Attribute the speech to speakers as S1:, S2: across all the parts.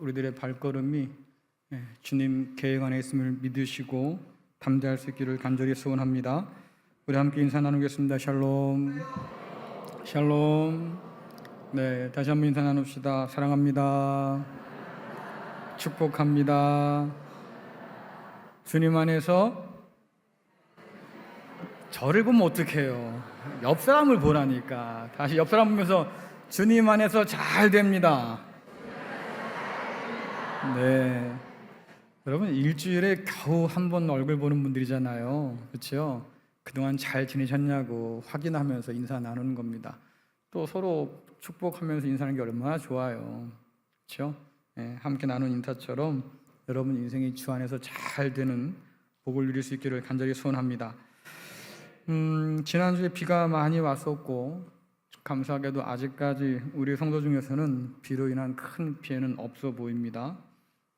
S1: 우리들의 발걸음이 주님 계획 안에 있음을 믿으시고 담대할 수 있기를 간절히 소원합니다. 우리 함께 인사 나누겠습니다. 샬롬. 샬롬. 네, 다시 한번 인사 나눕시다. 사랑합니다. 축복합니다. 주님 안에서 저를 보면 어떡해요? 옆 사람을 보라니까. 다시 옆 사람 보면서 주님 안에서 잘 됩니다. 네. 여러분, 일주일에 겨우 한 번 얼굴 보는 분들이잖아요. 그렇죠? 그동안 잘 지내셨냐고 확인하면서 인사 나누는 겁니다. 또 서로 축복하면서 인사하는 게 얼마나 좋아요. 그렇죠? 네, 함께 나눈 인사처럼 여러분 인생이 주 안에서 잘 되는 복을 누릴 수 있기를 간절히 소원합니다. 지난주에 비가 많이 왔었고 감사하게도 아직까지 우리 성도 중에서는 비로 인한 큰 피해는 없어 보입니다.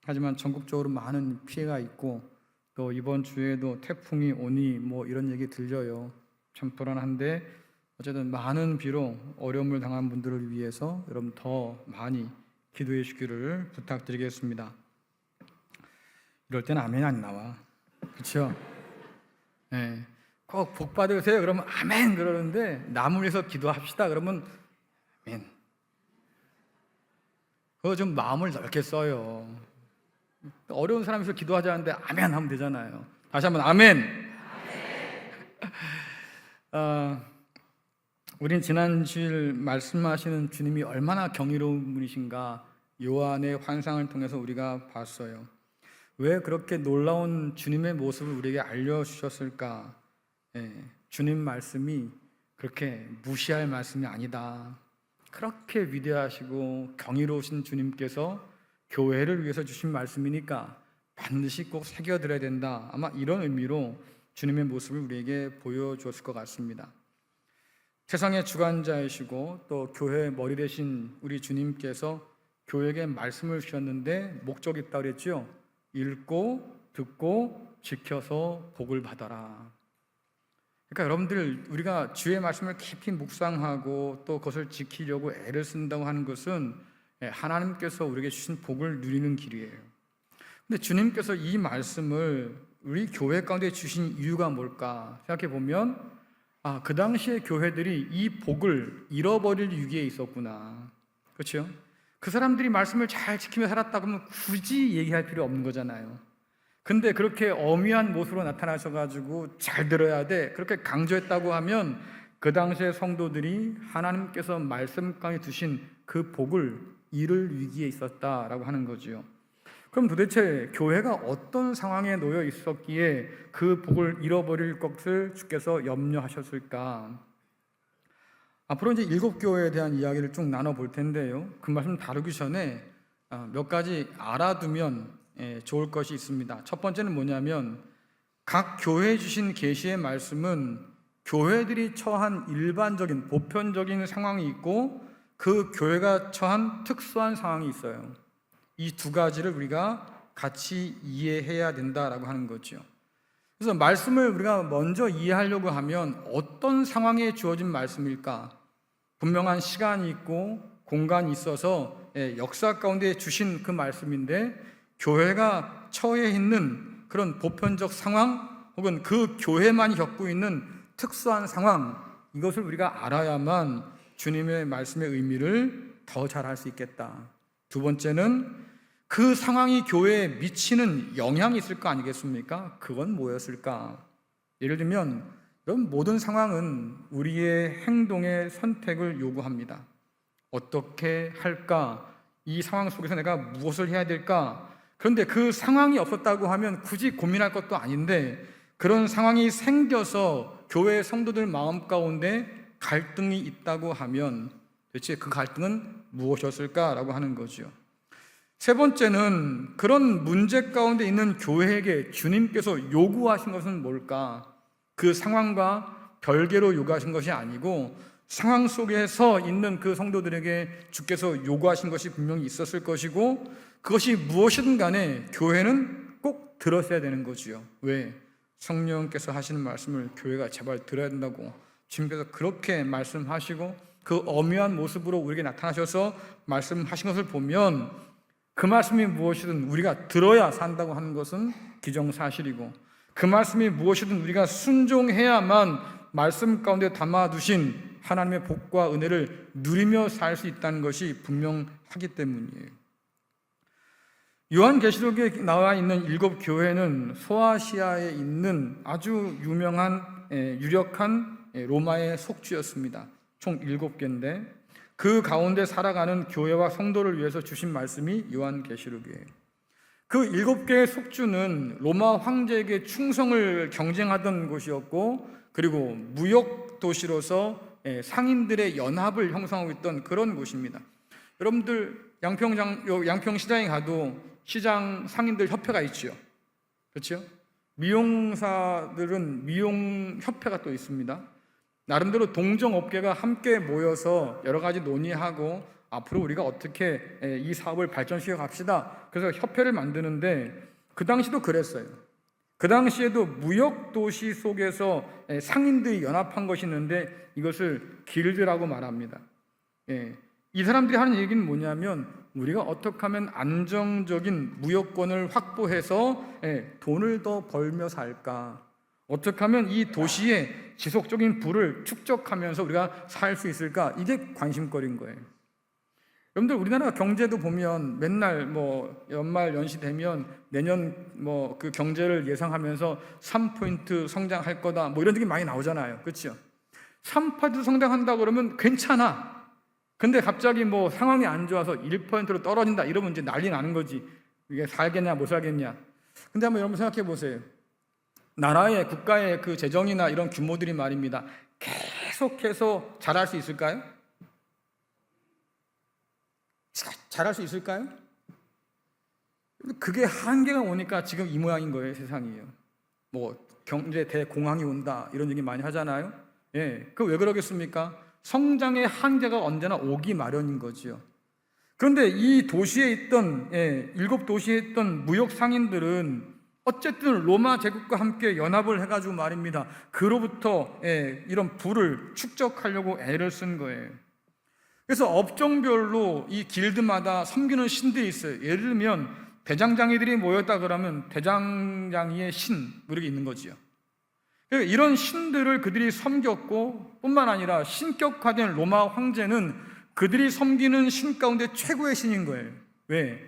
S1: 하지만 전국적으로 많은 피해가 있고 또 이번 주에도 태풍이 오니 뭐 이런 얘기 들려요. 참 불안한데 어쨌든 많은 비로 어려움을 당한 분들을 위해서 여러분 더 많이 기도해 주기를 부탁드리겠습니다. 이럴 때는 아멘 안 나와. 그렇죠? 네. 꼭 복 받으세요 그러면 아멘 그러는데 남을 위해서 기도합시다 그러면 아멘. 그거 좀 마음을 넓게 써요. 어려운 사람이 있어 기도하자는데 아멘 하면 되잖아요. 다시 한번 아멘. 우린 지난 주일 말씀하시는 주님이 얼마나 경이로운 분이신가 요한의 환상을 통해서 우리가 봤어요. 왜 그렇게 놀라운 주님의 모습을 우리에게 알려주셨을까? 주님 말씀이 그렇게 무시할 말씀이 아니다. 그렇게 위대하시고 경이로우신 주님께서 교회를 위해서 주신 말씀이니까 반드시 꼭 새겨들어야 된다. 아마 이런 의미로 주님의 모습을 우리에게 보여주었을 것 같습니다. 세상의 주관자이시고 또 교회의 머리 되신 우리 주님께서 교회에게 말씀을 주셨는데 목적이 있다고 그랬죠. 읽고 듣고 지켜서 복을 받아라. 그러니까 여러분들 우리가 주의 말씀을 깊이 묵상하고 또 그것을 지키려고 애를 쓴다고 하는 것은 하나님께서 우리에게 주신 복을 누리는 길이에요. 근데 주님께서 이 말씀을 우리 교회 가운데 주신 이유가 뭘까 생각해 보면 그 당시에 교회들이 이 복을 잃어버릴 위기에 있었구나. 그렇죠? 그 사람들이 말씀을 잘 지키며 살았다고 하면 굳이 얘기할 필요 없는 거잖아요. 근데 그렇게 엄위한 모습으로 나타나셔가지고 잘 들어야 돼 그렇게 강조했다고 하면 그 당시의 성도들이 하나님께서 말씀 가운데 두신 그 복을 잃을 위기에 있었다라고 하는 거지요. 그럼 도대체 교회가 어떤 상황에 놓여 있었기에 그 복을 잃어버릴 것을 주께서 염려하셨을까? 앞으로 이제 7교회에 대한 이야기를 쭉 나눠볼 텐데요. 그 말씀 다루기 전에 몇 가지 알아두면 좋을 것이 있습니다. 첫 번째는 뭐냐면 각 교회에 주신 계시의 말씀은 교회들이 처한 일반적인 보편적인 상황이 있고 그 교회가 처한 특수한 상황이 있어요. 이 두 가지를 우리가 같이 이해해야 된다라고 하는 거죠. 그래서 말씀을 우리가 먼저 이해하려고 하면 어떤 상황에 주어진 말씀일까? 분명한 시간이 있고 공간이 있어서 역사 가운데 주신 그 말씀인데 교회가 처해 있는 그런 보편적 상황 혹은 그 교회만이 겪고 있는 특수한 상황 이것을 우리가 알아야만 주님의 말씀의 의미를 더 잘 알 수 있겠다. 두 번째는 그 상황이 교회에 미치는 영향이 있을 거 아니겠습니까? 그건 뭐였을까? 예를 들면 이런 모든 상황은 우리의 행동의 선택을 요구합니다. 어떻게 할까? 이 상황 속에서 내가 무엇을 해야 될까? 그런데 그 상황이 없었다고 하면 굳이 고민할 것도 아닌데 그런 상황이 생겨서 교회 성도들 마음 가운데 갈등이 있다고 하면 도대체 그 갈등은 무엇이었을까라고 하는 거죠. 세 번째는 그런 문제 가운데 있는 교회에게 주님께서 요구하신 것은 뭘까? 그 상황과 별개로 요구하신 것이 아니고 상황 속에서 있는 그 성도들에게 주께서 요구하신 것이 분명히 있었을 것이고 그것이 무엇이든 간에 교회는 꼭 들었어야 되는 거지요. 왜? 성령께서 하시는 말씀을 교회가 제발 들어야 된다고 주님께서 그렇게 말씀하시고 그 엄연한 모습으로 우리에게 나타나셔서 말씀하신 것을 보면 그 말씀이 무엇이든 우리가 들어야 산다고 하는 것은 기정사실이고, 그 말씀이 무엇이든 우리가 순종해야만 말씀 가운데 담아두신 하나님의 복과 은혜를 누리며 살 수 있다는 것이 분명하기 때문이에요. 요한계시록에 나와 있는 7 교회는 소아시아에 있는 아주 유명한 유력한 로마의 속주였습니다. 총 7개인데 그 가운데 살아가는 교회와 성도를 위해서 주신 말씀이 요한계시록이에요. 그 7개의 속주는 로마 황제에게 충성을 경쟁하던 곳이었고, 그리고 무역 도시로서 상인들의 연합을 형성하고 있던 그런 곳입니다. 여러분들 양평 시장에 가도 시장 상인들 협회가 있죠. 그렇죠? 미용사들은 미용 협회가 또 있습니다. 나름대로 동종업계가 함께 모여서 여러 가지 논의하고 앞으로 우리가 어떻게 이 사업을 발전시켜 갑시다. 그래서 협회를 만드는데 그 당시도 그랬어요. 그 당시에도 무역 도시 속에서 상인들이 연합한 것이 있는데 이것을 길드라고 말합니다. 이 사람들이 하는 얘기는 뭐냐면 우리가 어떻게 하면 안정적인 무역권을 확보해서 돈을 더 벌며 살까? 어떻게 하면 이 도시에 지속적인 부를 축적하면서 우리가 살 수 있을까? 이게 관심거리인 거예요. 여러분들 우리나라 경제도 보면 맨날 연말 연시 되면 내년 그 경제를 예상하면서 3포인트 성장할 거다 이런 얘기 많이 나오잖아요. 그렇죠? 3% 성장한다 그러면 괜찮아. 근데 갑자기 상황이 안 좋아서 1%로 떨어진다 이러면 이제 난리 나는 거지. 이게 살겠냐 못 살겠냐. 근데 한번 여러분 생각해 보세요. 나라의 국가의 그 재정이나 이런 규모들이 말입니다. 계속해서 잘할 수 있을까요? 잘할 수 있을까요? 그게 한계가 오니까 지금 이 모양인 거예요. 세상이에요. 경제 대공황이 온다 이런 얘기 많이 하잖아요. 그 왜 그러겠습니까? 성장의 한계가 언제나 오기 마련인 거지요. 그런데 이 도시에 있던 7 도시에 있던 무역 상인들은 어쨌든 로마 제국과 함께 연합을 해가지고 말입니다. 그로부터 이런 부를 축적하려고 애를 쓴 거예요. 그래서 업종별로 이 길드마다 섬기는 신들이 있어요. 예를 들면 대장장이들이 모였다 그러면 대장장이의 신 이렇게 있는 거지요. 이런 신들을 그들이 섬겼고 뿐만 아니라 신격화된 로마 황제는 그들이 섬기는 신 가운데 최고의 신인 거예요. 왜?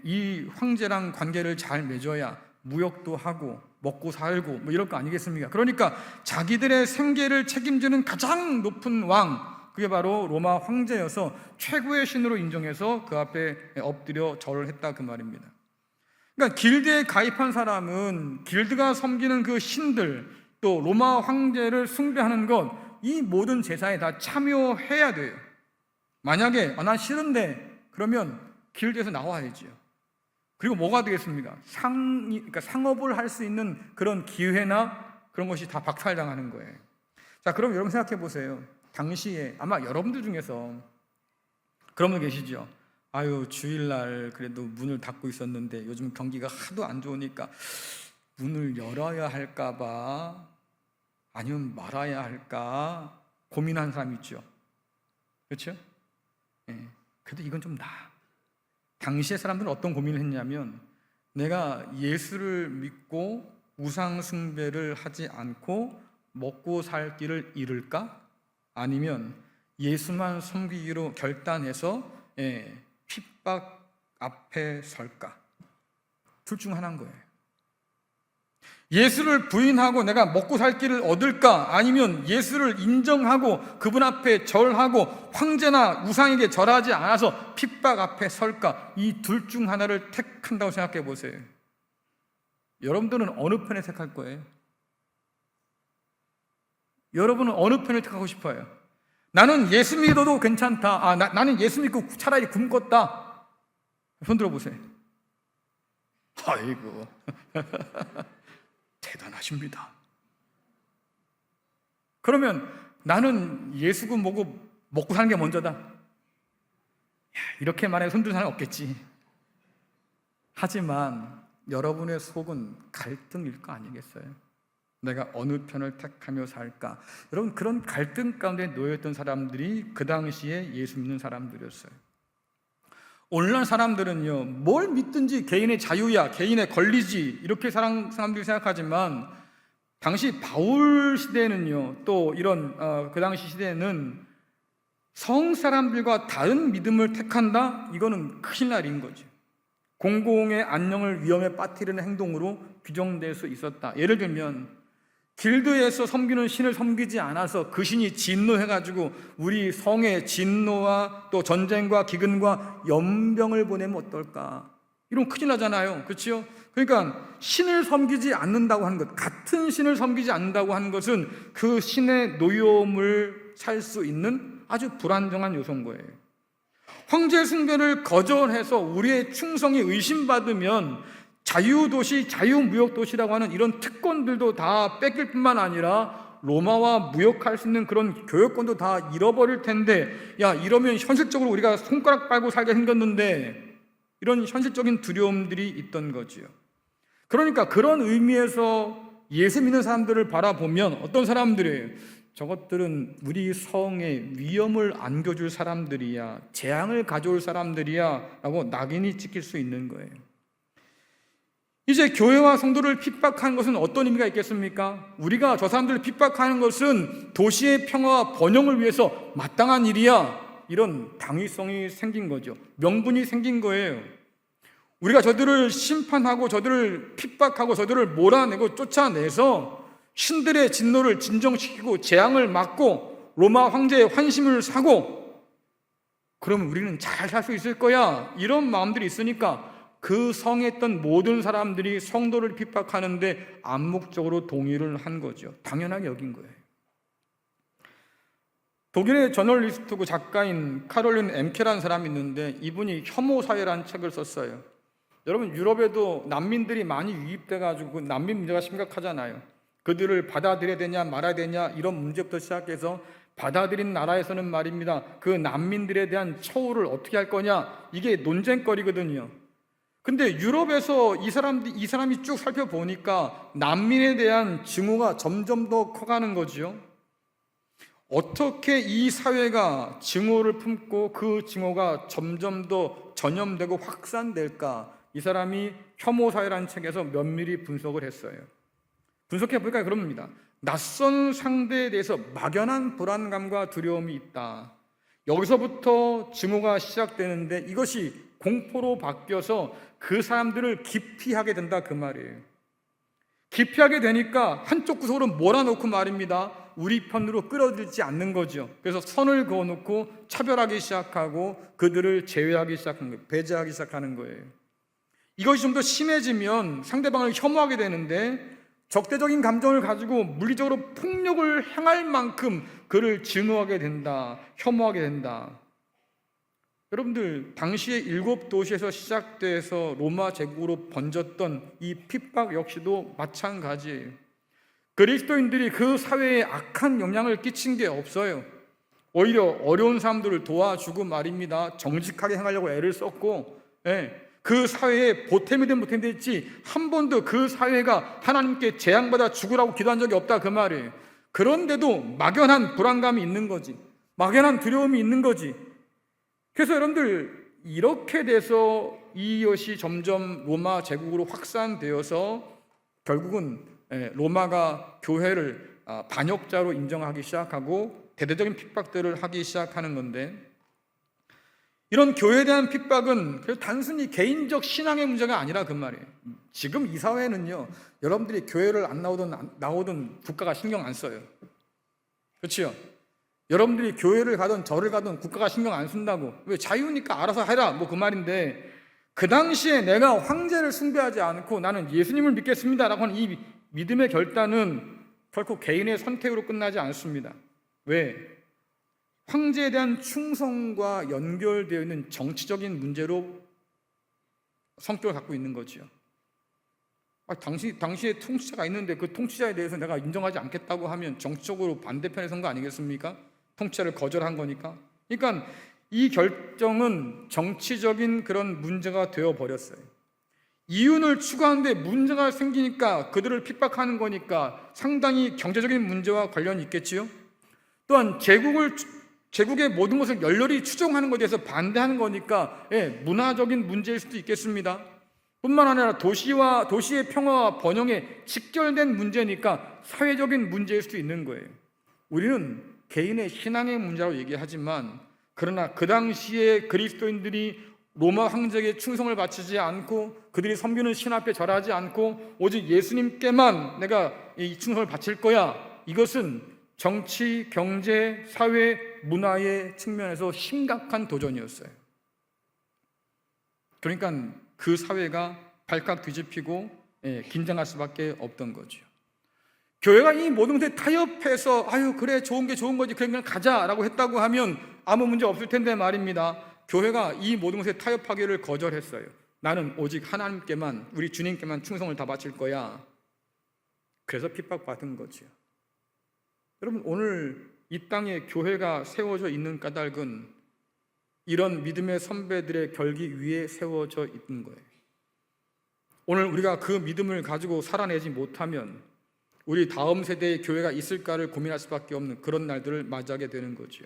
S1: 이 황제랑 관계를 잘 맺어야 무역도 하고 먹고 살고 이럴 거 아니겠습니까? 그러니까 자기들의 생계를 책임지는 가장 높은 왕, 그게 바로 로마 황제여서 최고의 신으로 인정해서 그 앞에 엎드려 절을 했다 그 말입니다. 그러니까 길드에 가입한 사람은 길드가 섬기는 그 신들 또 로마 황제를 숭배하는 것 이 모든 제사에 다 참여해야 돼요. 만약에 난 싫은데 그러면 길드에서 나와야지요. 그리고 뭐가 되겠습니까? 그러니까 상업을 할 수 있는 그런 기회나 그런 것이 다 박탈당하는 거예요. 자, 그럼 여러분 생각해 보세요. 당시에 아마 여러분들 중에서 그런 분 계시죠? 아유, 주일날 그래도 문을 닫고 있었는데 요즘 경기가 하도 안 좋으니까 문을 열어야 할까봐 아니면 말아야 할까 고민하는 사람이 있죠. 그렇죠? 그래도 이건 좀 나아. 당시의 사람들은 어떤 고민을 했냐면 내가 예수를 믿고 우상 숭배를 하지 않고 먹고 살 길을 잃을까? 아니면 예수만 섬기기로 결단해서 핍박 앞에 설까? 둘 중 하나인 거예요. 예수를 부인하고 내가 먹고 살 길을 얻을까? 아니면 예수를 인정하고 그분 앞에 절하고 황제나 우상에게 절하지 않아서 핍박 앞에 설까? 이 둘 중 하나를 택한다고 생각해 보세요. 여러분들은 어느 편을 택할 거예요? 여러분은 어느 편을 택하고 싶어요? 나는 예수 믿어도 괜찮다. 나는 예수 믿고 차라리 굶겠다. 손 들어보세요. 아이고 대단하십니다. 그러면 나는 예수고 뭐고 먹고 사는 게 먼저다. 이렇게 말해 손들 사람이 없겠지. 하지만 여러분의 속은 갈등일 거 아니겠어요? 내가 어느 편을 택하며 살까? 여러분, 그런 갈등 가운데 놓여있던 사람들이 그 당시에 예수 믿는 사람들이었어요. 오늘날 사람들은요, 뭘 믿든지 개인의 자유야, 개인의 권리지, 이렇게 사람들이 생각하지만, 당시 바울 시대에는요, 또 이런 그 당시 시대에는 성 사람들과 다른 믿음을 택한다? 이거는 큰일 날인 거죠. 공공의 안녕을 위험에 빠뜨리는 행동으로 규정될 수 있었다. 예를 들면 길드에서 섬기는 신을 섬기지 않아서 그 신이 진노해가지고 우리 성에 진노와 또 전쟁과 기근과 연병을 보내면 어떨까? 이런 큰일 나잖아요. 그렇죠? 그러니까 신을 섬기지 않는다고 하는 것, 같은 신을 섬기지 않는다고 하는 것은 그 신의 노여움을 살 수 있는 아주 불안정한 요소인 거예요. 황제 숭배를 거절해서 우리의 충성이 의심받으면 자유도시, 자유무역도시라고 하는 이런 특권들도 다 뺏길 뿐만 아니라 로마와 무역할 수 있는 그런 교역권도 다 잃어버릴 텐데, 야, 이러면 현실적으로 우리가 손가락 빨고 살게 생겼는데, 이런 현실적인 두려움들이 있던 거지요. 그러니까 그런 의미에서 예수 믿는 사람들을 바라보면 어떤 사람들이에요? 저것들은 우리 성에 위험을 안겨줄 사람들이야, 재앙을 가져올 사람들이야 라고 낙인이 찍힐 수 있는 거예요. 이제 교회와 성도를 핍박하는 것은 어떤 의미가 있겠습니까? 우리가 저 사람들을 핍박하는 것은 도시의 평화와 번영을 위해서 마땅한 일이야, 이런 당위성이 생긴 거죠. 명분이 생긴 거예요. 우리가 저들을 심판하고 저들을 핍박하고 저들을 몰아내고 쫓아내서 신들의 진노를 진정시키고 재앙을 막고 로마 황제의 환심을 사고, 그러면 우리는 잘 살 수 있을 거야, 이런 마음들이 있으니까 그 성에 있던 모든 사람들이 성도를 핍박하는데 암묵적으로 동의를 한 거죠. 당연하게 여긴 거예요. 독일의 저널리스트고 작가인 카롤린 엠케라는 사람이 있는데, 이분이 혐오사회라는 책을 썼어요. 여러분, 유럽에도 난민들이 많이 유입돼 가지고 난민 문제가 심각하잖아요. 그들을 받아들여야 되냐 말아야 되냐, 이런 문제부터 시작해서 받아들인 나라에서는 말입니다, 그 난민들에 대한 처우를 어떻게 할 거냐, 이게 논쟁거리거든요. 근데 유럽에서 이 사람이 쭉 살펴보니까 난민에 대한 증오가 점점 더 커가는 거지요. 어떻게 이 사회가 증오를 품고 그 증오가 점점 더 전염되고 확산될까? 이 사람이 혐오사회라는 책에서 면밀히 분석을 했어요. 분석해 보니까 그럽니다. 낯선 상대에 대해서 막연한 불안감과 두려움이 있다. 여기서부터 증오가 시작되는데 이것이 공포로 바뀌어서 그 사람들을 기피하게 된다, 그 말이에요. 기피하게 되니까 한쪽 구석으로 몰아놓고 말입니다, 우리 편으로 끌어들이지 않는 거죠. 그래서 선을 그어놓고 차별하기 시작하고 그들을 제외하기 시작하는 거예요. 배제하기 시작하는 거예요. 이것이 좀 더 심해지면 상대방을 혐오하게 되는데, 적대적인 감정을 가지고 물리적으로 폭력을 행할 만큼 그를 증오하게 된다, 혐오하게 된다. 여러분들, 당시에 7도시에서 시작돼서 로마 제국으로 번졌던 이 핍박 역시도 마찬가지예요. 그리스도인들이 그 사회에 악한 영향을 끼친 게 없어요. 오히려 어려운 사람들을 도와주고 말입니다, 정직하게 행하려고 애를 썼고, 그 사회에 보탬이든 보탬이 됐지 한 번도 그 사회가 하나님께 재앙받아 죽으라고 기도한 적이 없다, 그 말이에요. 그런데도 막연한 불안감이 있는 거지, 막연한 두려움이 있는 거지. 그래서 여러분들, 이렇게 돼서 이것이 점점 로마 제국으로 확산되어서 결국은 로마가 교회를 반역자로 인정하기 시작하고 대대적인 핍박들을 하기 시작하는 건데, 이런 교회에 대한 핍박은 단순히 개인적 신앙의 문제가 아니라 그 말이에요. 지금 이 사회는요, 여러분들이 교회를 안 나오든 국가가 신경 안 써요. 그렇죠? 여러분들이 교회를 가든 절을 가든 국가가 신경 안 쓴다고. 왜? 자유니까 알아서 해라, 뭐 그 말인데, 그 당시에 내가 황제를 숭배하지 않고 나는 예수님을 믿겠습니다라고 하는 이 믿음의 결단은 결코 개인의 선택으로 끝나지 않습니다. 왜? 황제에 대한 충성과 연결되어 있는 정치적인 문제로 성격을 갖고 있는 거죠. 당시에 통치자가 있는데 그 통치자에 대해서 내가 인정하지 않겠다고 하면 정치적으로 반대편에 선 거 아니겠습니까? 통치자를 거절한 거니까. 그러니까 이 결정은 정치적인 그런 문제가 되어버렸어요. 이윤을 추구하는데 문제가 생기니까 그들을 핍박하는 거니까 상당히 경제적인 문제와 관련이 있겠지요. 또한 제국을 제국의 모든 것을 열렬히 추종하는 것에 대해서 반대하는 거니까 문화적인 문제일 수도 있겠습니다. 뿐만 아니라 도시의 평화와 번영에 직결된 문제니까 사회적인 문제일 수도 있는 거예요. 우리는 개인의 신앙의 문제라고 얘기하지만, 그러나 그 당시에 그리스도인들이 로마 황제에게 충성을 바치지 않고 그들이 섬기는 신 앞에 절하지 않고 오직 예수님께만 내가 이 충성을 바칠 거야, 이것은 정치, 경제, 사회, 문화의 측면에서 심각한 도전이었어요. 그러니까 그 사회가 발칵 뒤집히고 긴장할 수밖에 없던 거죠. 교회가 이 모든 것에 타협해서 아유 그래 좋은 게 좋은 거지 그냥 가자라고 했다고 하면 아무 문제 없을 텐데 말입니다. 교회가 이 모든 것에 타협하기를 거절했어요. 나는 오직 하나님께만, 우리 주님께만 충성을 다 바칠 거야. 그래서 핍박받은 거죠. 여러분, 오늘 이 땅에 교회가 세워져 있는 까닭은 이런 믿음의 선배들의 결기 위에 세워져 있는 거예요. 오늘 우리가 그 믿음을 가지고 살아내지 못하면 우리 다음 세대의 교회가 있을까를 고민할 수밖에 없는 그런 날들을 맞이하게 되는 거죠.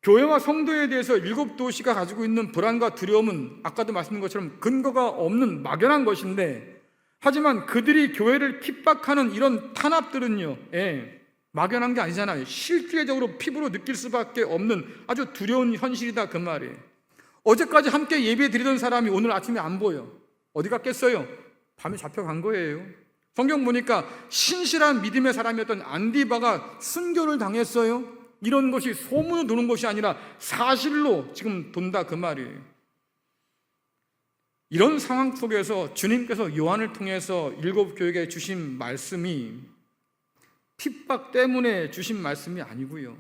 S1: 교회와 성도에 대해서 7도시가 가지고 있는 불안과 두려움은 아까도 말씀드린 것처럼 근거가 없는 막연한 것인데, 하지만 그들이 교회를 핍박하는 이런 탄압들은요, 막연한 게 아니잖아요. 실제적으로 피부로 느낄 수밖에 없는 아주 두려운 현실이다, 그 말이에요. 어제까지 함께 예배 드리던 사람이 오늘 아침에 안 보여. 어디 갔겠어요? 밤에 잡혀간 거예요. 성경 보니까 신실한 믿음의 사람이었던 안디바가 순교를 당했어요. 이런 것이 소문으로 도는 것이 아니라 사실로 지금 돈다, 그 말이에요. 이런 상황 속에서 주님께서 요한을 통해서 7교회에 주신 말씀이 핍박 때문에 주신 말씀이 아니고요.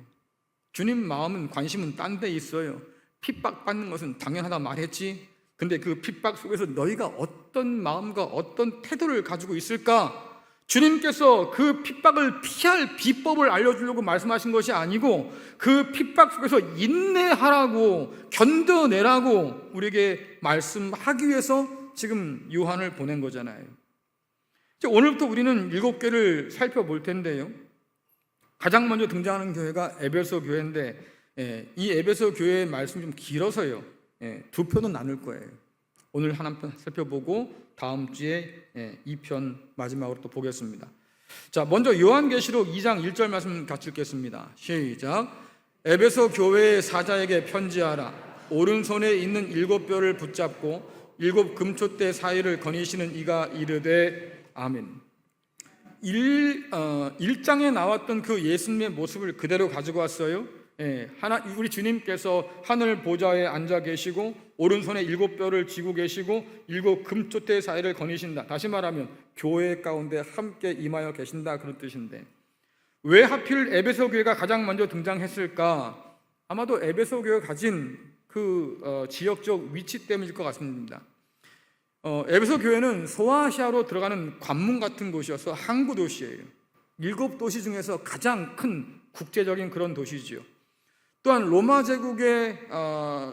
S1: 주님 마음은, 관심은 딴 데 있어요. 핍박받는 것은 당연하다 말했지. 근데 그 핍박 속에서 너희가 어떤 마음과 어떤 태도를 가지고 있을까? 주님께서 그 핍박을 피할 비법을 알려주려고 말씀하신 것이 아니고 그 핍박 속에서 인내하라고, 견뎌내라고 우리에게 말씀하기 위해서 지금 요한을 보낸 거잖아요. 오늘부터 우리는 7개를 살펴볼 텐데요, 가장 먼저 등장하는 교회가 에베소 교회인데, 이 에베소 교회의 말씀이 좀 길어서요, 2편은 나눌 거예요. 오늘 하나 편 살펴보고 다음 주에 2편 마지막으로 또 보겠습니다. 자, 먼저 요한계시록 2장 1절 말씀 같이 읽겠습니다. 시작. 에베소 교회의 사자에게 편지하라. 오른손에 있는 7뼈를 붙잡고 7 금촛대 사이를 거니시는 이가 이르되 아멘. 1장에 나왔던 그 예수님의 모습을 그대로 가지고 왔어요. 우리 주님께서 하늘 보좌에 앉아 계시고 오른손에 7뼈를 쥐고 계시고 7 금촛대 사이를 거니신다. 다시 말하면 교회 가운데 함께 임하여 계신다, 그런 뜻인데, 왜 하필 에베소 교회가 가장 먼저 등장했을까? 아마도 에베소 교회가 가진 그 지역적 위치 때문일 것 같습니다. 에베소 교회는 소아시아로 들어가는 관문 같은 곳이어서 항구 도시예요. 7도시 중에서 가장 큰 국제적인 그런 도시지요. 또한 로마 제국의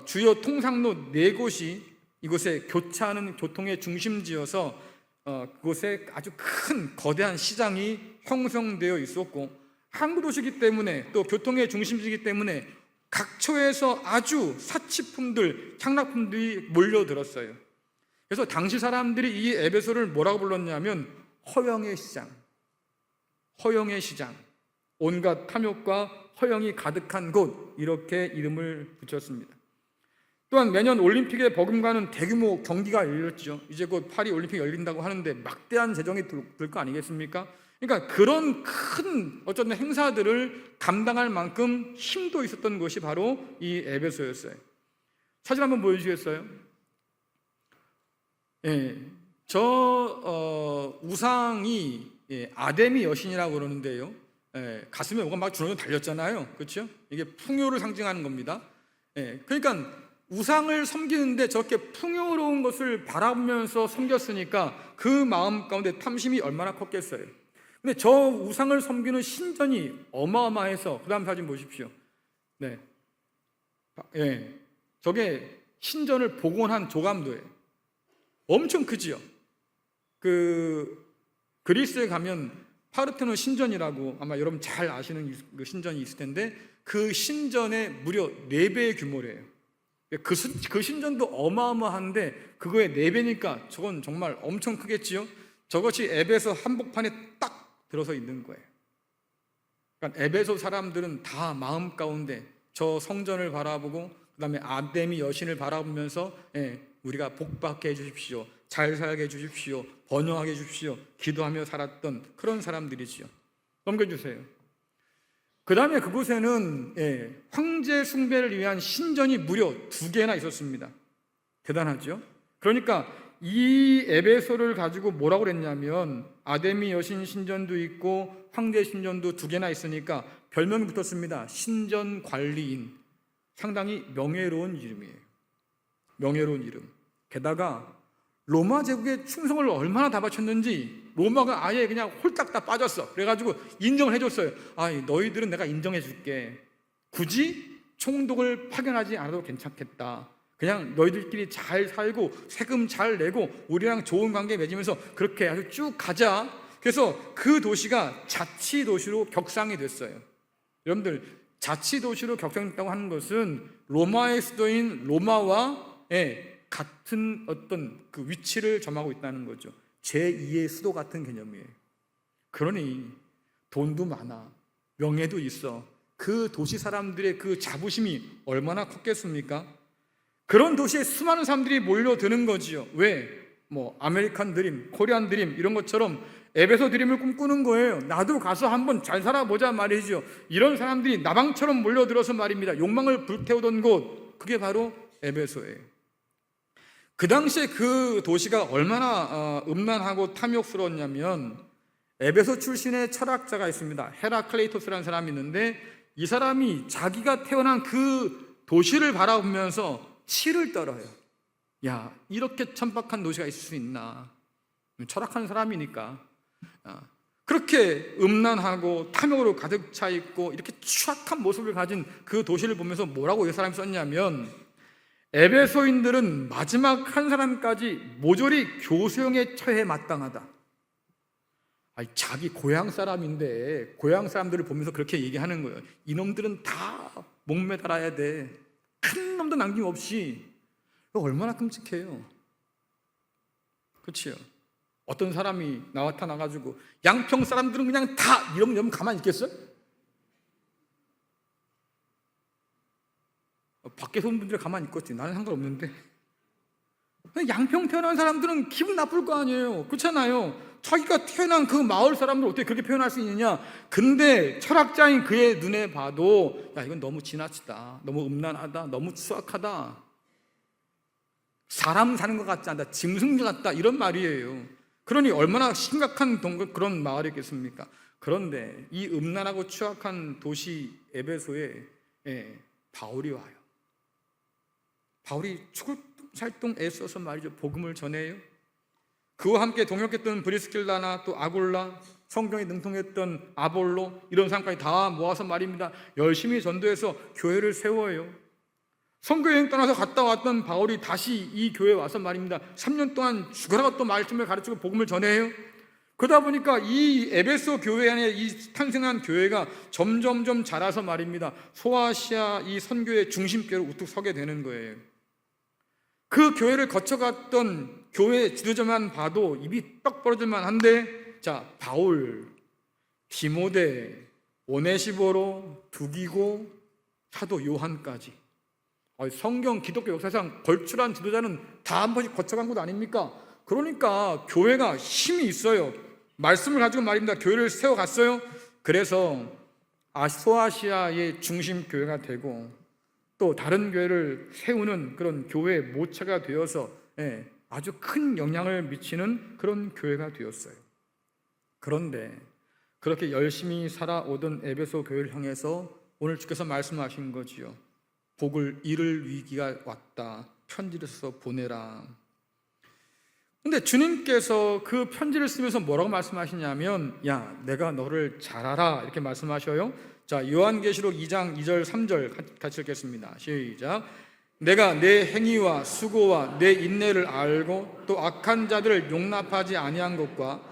S1: 주요 통상로 4곳이 이곳에 교차하는 교통의 중심지여서 그곳에 아주 큰 거대한 시장이 형성되어 있었고, 항구 도시이기 때문에 또 교통의 중심지이기 때문에 각처에서 아주 사치품들, 향락품들이 몰려들었어요. 그래서 당시 사람들이 이 에베소를 뭐라고 불렀냐면 허영의 시장, 허영의 시장, 온갖 탐욕과 허영이 가득한 곳, 이렇게 이름을 붙였습니다. 또한 매년 올림픽에 버금가는 대규모 경기가 열렸죠. 이제 곧 파리 올림픽이 열린다고 하는데 막대한 재정이 들 거 아니겠습니까? 그러니까 그런 큰 어떤 행사들을 감당할 만큼 힘도 있었던 것이 바로 이 에베소였어요. 사진 한번 보여주시겠어요? 우상이 아데미 여신이라고 그러는데요, 가슴에 뭐가 막 주렁주렁 달렸잖아요, 그렇죠? 이게 풍요를 상징하는 겁니다. 그러니까 우상을 섬기는데 저렇게 풍요로운 것을 바라보면서 섬겼으니까 그 마음 가운데 탐심이 얼마나 컸겠어요. 근데 저 우상을 섬기는 신전이 어마어마해서, 그 다음 사진 보십시오. 저게 신전을 복원한 조감도예요. 엄청 크지요. 그리스에 가면 파르테논 신전이라고 아마 여러분 잘 아시는 그 신전이 있을 텐데, 그 신전의 무려 4배의 규모래요. 그 신전도 어마어마한데 그거의 4배니까 저건 정말 엄청 크겠지요. 저것이 에베소 한복판에 딱 들어서 있는 거예요. 그러니까 에베소 사람들은 다 마음 가운데 저 성전을 바라보고 그 다음에 아데미 여신을 바라보면서 우리가 복받게 해주십시오, 잘 살게 해주십시오, 번영하게 해주십시오 기도하며 살았던 그런 사람들이지요. 넘겨주세요. 그 다음에 그곳에는 황제 숭배를 위한 신전이 무려 2개나 있었습니다. 대단하죠? 그러니까 이 에베소를 가지고 뭐라고 그랬냐면 아데미 여신 신전도 있고 황제 신전도 2개나 있으니까 별명이 붙었습니다. 신전 관리인. 상당히 명예로운 이름이에요. 명예로운 이름. 게다가 로마 제국의 충성을 얼마나 다 바쳤는지 로마가 아예 그냥 홀딱 다 빠졌어. 그래가지고 인정을 해줬어요. 너희들은 내가 인정해줄게. 굳이 총독을 파견하지 않아도 괜찮겠다. 그냥 너희들끼리 잘 살고 세금 잘 내고 우리랑 좋은 관계 맺으면서 그렇게 아주 쭉 가자. 그래서 그 도시가 자치도시로 격상이 됐어요. 여러분들, 자치도시로 격상됐다고 하는 것은 로마의 수도인 로마와 같은 어떤 그 위치를 점하고 있다는 거죠. 제2의 수도 같은 개념이에요. 그러니 돈도 많아, 명예도 있어. 그 도시 사람들의 그 자부심이 얼마나 컸겠습니까? 그런 도시에 수많은 사람들이 몰려드는 거지요. 왜? 아메리칸 드림, 코리안 드림 이런 것처럼 에베소 드림을 꿈꾸는 거예요. 나도 가서 한번 잘 살아보자 말이죠. 이런 사람들이 나방처럼 몰려들어서 말입니다. 욕망을 불태우던 곳, 그게 바로 에베소예요. 그 당시에 그 도시가 얼마나 음란하고 탐욕스러웠냐면 에베소 출신의 철학자가 있습니다. 헤라클레이토스라는 사람이 있는데 이 사람이 자기가 태어난 그 도시를 바라보면서 치를 떨어요. 야, 이렇게 천박한 도시가 있을 수 있나. 철학하는 사람이니까. 그렇게 음란하고 탐욕으로 가득 차 있고 이렇게 추악한 모습을 가진 그 도시를 보면서 뭐라고 이 사람이 썼냐면 에베소인들은 마지막 한 사람까지 모조리 교수형에 처해 마땅하다. 자기 고향 사람인데 고향 사람들을 보면서 그렇게 얘기하는 거예요. 이놈들은 다 목매달아야 돼. 큰 놈도 남김없이. 얼마나 끔찍해요. 그렇죠? 어떤 사람이 나타나가지고 양평 사람들은 그냥 다 이러면 가만히 있겠어요? 밖에서 온 분들은 가만히 있겠지. 나는 상관없는데. 양평 태어난 사람들은 기분 나쁠 거 아니에요. 그렇잖아요. 자기가 태어난 그 마을 사람들 어떻게 그렇게 표현할 수 있느냐. 근데 철학자인 그의 눈에 봐도 이건 너무 지나치다, 너무 음란하다, 너무 추악하다, 사람 사는 것 같지 않다, 짐승 같다, 이런 말이에요. 그러니 얼마나 심각한 그런 마을이겠습니까? 그런데 이 음란하고 추악한 도시 에베소에 바울이 와요. 바울이 죽을 살동 애써서 말이죠, 복음을 전해요. 그와 함께 동역했던 브리스길라나 또 아굴라, 성경에 능통했던 아볼로, 이런 사람까지 다 모아서 말입니다, 열심히 전도해서 교회를 세워요. 선교여행 떠나서 갔다 왔던 바울이 다시 이 교회에 와서 말입니다, 3년 동안 죽어라고 또 말씀을 가르치고 복음을 전해요. 그러다 보니까 이 에베소 교회 안에 이 탄생한 교회가 점점점 자라서 말입니다, 소아시아 이 선교의 중심교회로 우뚝 서게 되는 거예요. 그 교회를 거쳐갔던 교회 지도자만 봐도 입이 떡 벌어질만 한데, 자, 바울, 디모데, 오네시보로, 두기고, 사도 요한까지 성경 기독교 역사상 걸출한 지도자는 다 한 번씩 거쳐간 곳 아닙니까? 그러니까 교회가 힘이 있어요. 말씀을 가지고 말입니다, 교회를 세워갔어요. 그래서 소아시아의 중심 교회가 되고 또 다른 교회를 세우는 그런 교회의 모체가 되어서 아주 큰 영향을 미치는 그런 교회가 되었어요. 그런데 그렇게 열심히 살아오던 에베소 교회를 향해서 오늘 주께서 말씀하신 거지요. 복을 잃을 위기가 왔다. 편지를 써서 보내라. 근데 주님께서 그 편지를 쓰면서 뭐라고 말씀하시냐면, 야, 내가 너를 잘 알아, 이렇게 말씀하셔요. 자, 요한계시록 2장 2절 3절 같이 읽겠습니다. 시작. 내가 내 행위와 수고와 내 인내를 알고 또 악한 자들을 용납하지 아니한 것과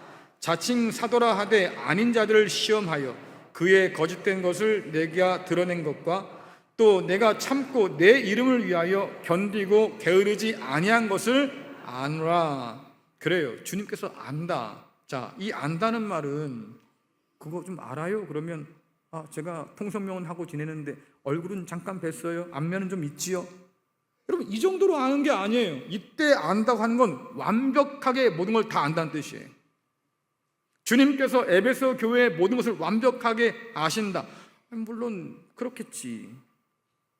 S1: 자칭 사도라 하되 아닌 자들을 시험하여 그의 거짓된 것을 내가 드러낸 것과 또 내가 참고 내 이름을 위하여 견디고 게으르지 아니한 것을 아노라. 그래요. 주님께서 안다. 자, 이 안다는 말은 그거 좀 알아요? 그러면 제가 통성명은 지내는데 얼굴은 잠깐 뵀어요. 안면은 좀 있지요. 여러분, 이 정도로 아는 게 아니에요. 이때 안다고 하는 건 완벽하게 모든 걸 다 안다는 뜻이에요. 주님께서 에베소 교회의 모든 것을 완벽하게 아신다. 물론 그렇겠지.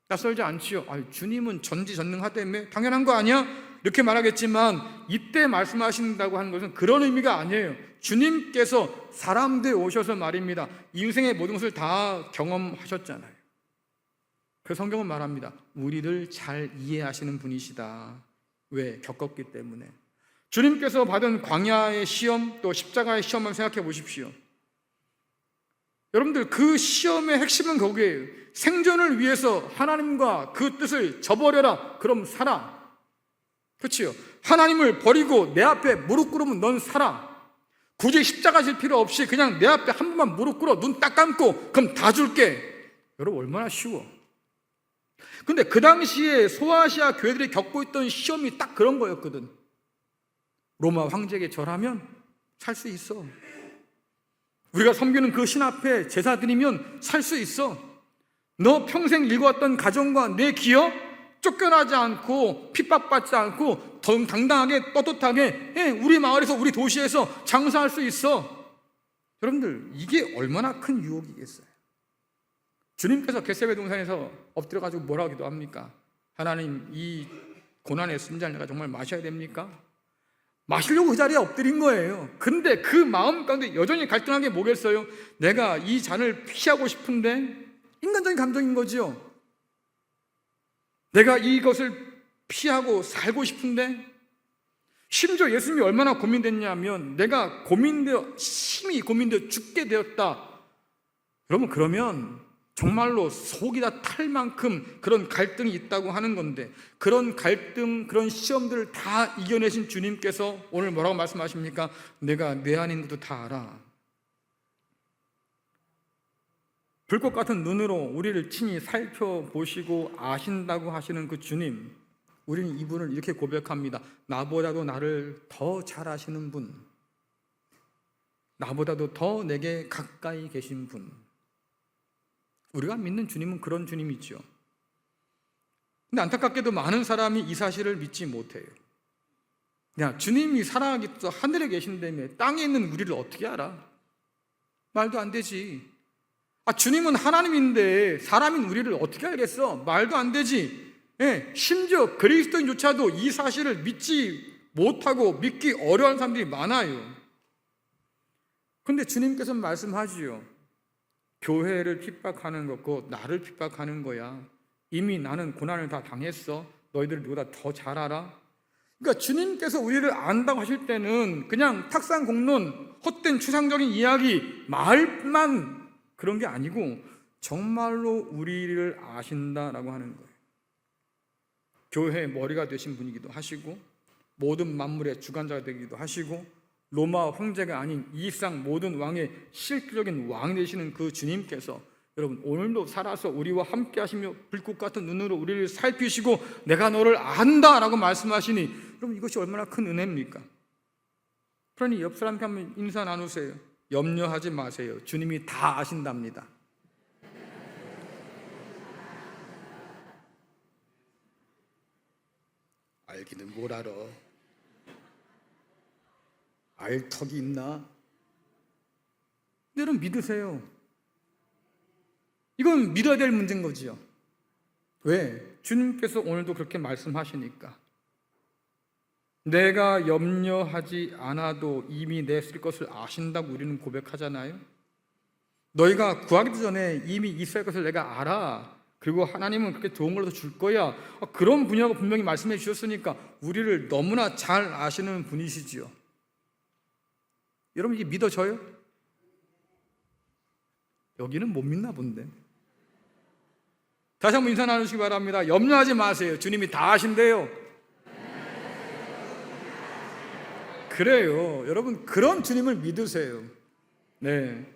S1: 낯설지 않지요. 주님은 전지전능하다며 당연한 거 아니야? 이렇게 말하겠지만 이때 말씀하신다고 하는 것은 그런 의미가 아니에요. 주님께서 사람들이 오셔서 말입니다. 인생의 모든 것을 다 경험하셨잖아요. 그 성경은 말합니다. 우리를 잘 이해하시는 분이시다. 왜? 겪었기 때문에. 주님께서 받은 광야의 시험, 또 십자가의 시험을 생각해 보십시오. 여러분들, 그 시험의 핵심은 거기에요. 생존을 위해서 하나님과 그 뜻을 저버려라. 그럼 살아. 그렇지요? 하나님을 버리고 내 앞에 무릎 꿇으면 넌 살아. 굳이 십자가 질 필요 없이 그냥 내 앞에 한 번만 무릎 꿇어. 눈 딱 감고 그럼 다 줄게. 여러분, 얼마나 쉬워. 근데 그 당시에 소아시아 교회들이 겪고 있던 시험이 딱 그런 거였거든. 로마 황제에게 절하면 살 수 있어. 우리가 섬기는 그 신 앞에 제사 드리면 살 수 있어. 너 평생 일궈왔던 가정과 내 기업 쫓겨나지 않고 핍박받지 않고 당당하게 떳떳하게 우리 마을에서 우리 도시에서 장사할 수 있어. 여러분들, 이게 얼마나 큰 유혹이겠어요. 주님께서 겟세마네 동산에서 엎드려가지고 뭐라고 기도합니까? 하나님, 이 고난의 순잔을 내가 정말 마셔야 됩니까? 마시려고 그 자리에 엎드린 거예요. 근데 그 마음 가운데 여전히 갈등한 게 뭐겠어요? 내가 이 잔을 피하고 싶은데, 인간적인 감정인 거지요. 내가 이것을 피하고 살고 싶은데, 심지어 예수님이 얼마나 고민됐냐면, 내가 심히 고민되어 죽게 되었다. 여러분, 그러면 정말로 속이 다 탈 만큼 그런 갈등이 있다고 하는 건데, 그런 갈등, 그런 시험들을 다 이겨내신 주님께서 오늘 뭐라고 말씀하십니까? 내가 내 안에 있는 것도 다 알아. 불꽃 같은 눈으로 우리를 친히 살펴보시고 아신다고 하시는 그 주님, 우리는 이분을 이렇게 고백합니다. 나보다도 나를 더 잘 아시는 분, 나보다도 더 내게 가까이 계신 분. 우리가 믿는 주님은 그런 주님이죠. 근데 안타깝게도 많은 사람이 이 사실을 믿지 못해요. 야, 주님이 살아계셔서 하늘에 계신다며 땅에 있는 우리를 어떻게 알아? 말도 안 되지. 주님은 하나님인데 사람인 우리를 어떻게 알겠어? 말도 안 되지. 심지어 그리스도인조차도 이 사실을 믿지 못하고 믿기 어려운 사람들이 많아요. 그런데 주님께서는 말씀하지요. 교회를 핍박하는 거고 나를 핍박하는 거야. 이미 나는 고난을 다 당했어. 너희들 누구보다 더 잘 알아. 그러니까 주님께서 우리를 안다고 하실 때는 그냥 탁상공론, 헛된 추상적인 이야기, 말만 그런 게 아니고 정말로 우리를 아신다라고 하는 거예요. 교회의 머리가 되신 분이기도 하시고, 모든 만물의 주관자가 되기도 하시고, 로마 황제가 아닌 이 세상 모든 왕의 실질적인 왕이 되시는 그 주님께서 여러분, 오늘도 살아서 우리와 함께 하시며 불꽃 같은 눈으로 우리를 살피시고 내가 너를 안다라고 말씀하시니, 여러분, 이것이 얼마나 큰 은혜입니까? 그러니 옆 사람께 한번 인사 나누세요. 염려하지 마세요. 주님이 다 아신답니다. 알기는 뭘 알아. 알 턱이 있나? 여러분, 믿으세요. 이건 믿어야 될 문제인 거지요. 왜? 주님께서 오늘도 그렇게 말씀하시니까. 내가 염려하지 않아도 이미 내 쓸 것을 아신다고 우리는 고백하잖아요. 너희가 구하기도 전에 이미 있을 것을 내가 알아. 그리고 하나님은 그렇게 좋은 걸 더 줄 거야. 그런 분이라고 분명히 말씀해 주셨으니까 우리를 너무나 잘 아시는 분이시지요. 여러분, 이게 믿어져요? 여기는 못 믿나 본데. 다시 한번 인사 나누시기 바랍니다. 염려하지 마세요. 주님이 다 아신대요. 그래요. 여러분, 그런 주님을 믿으세요. 네.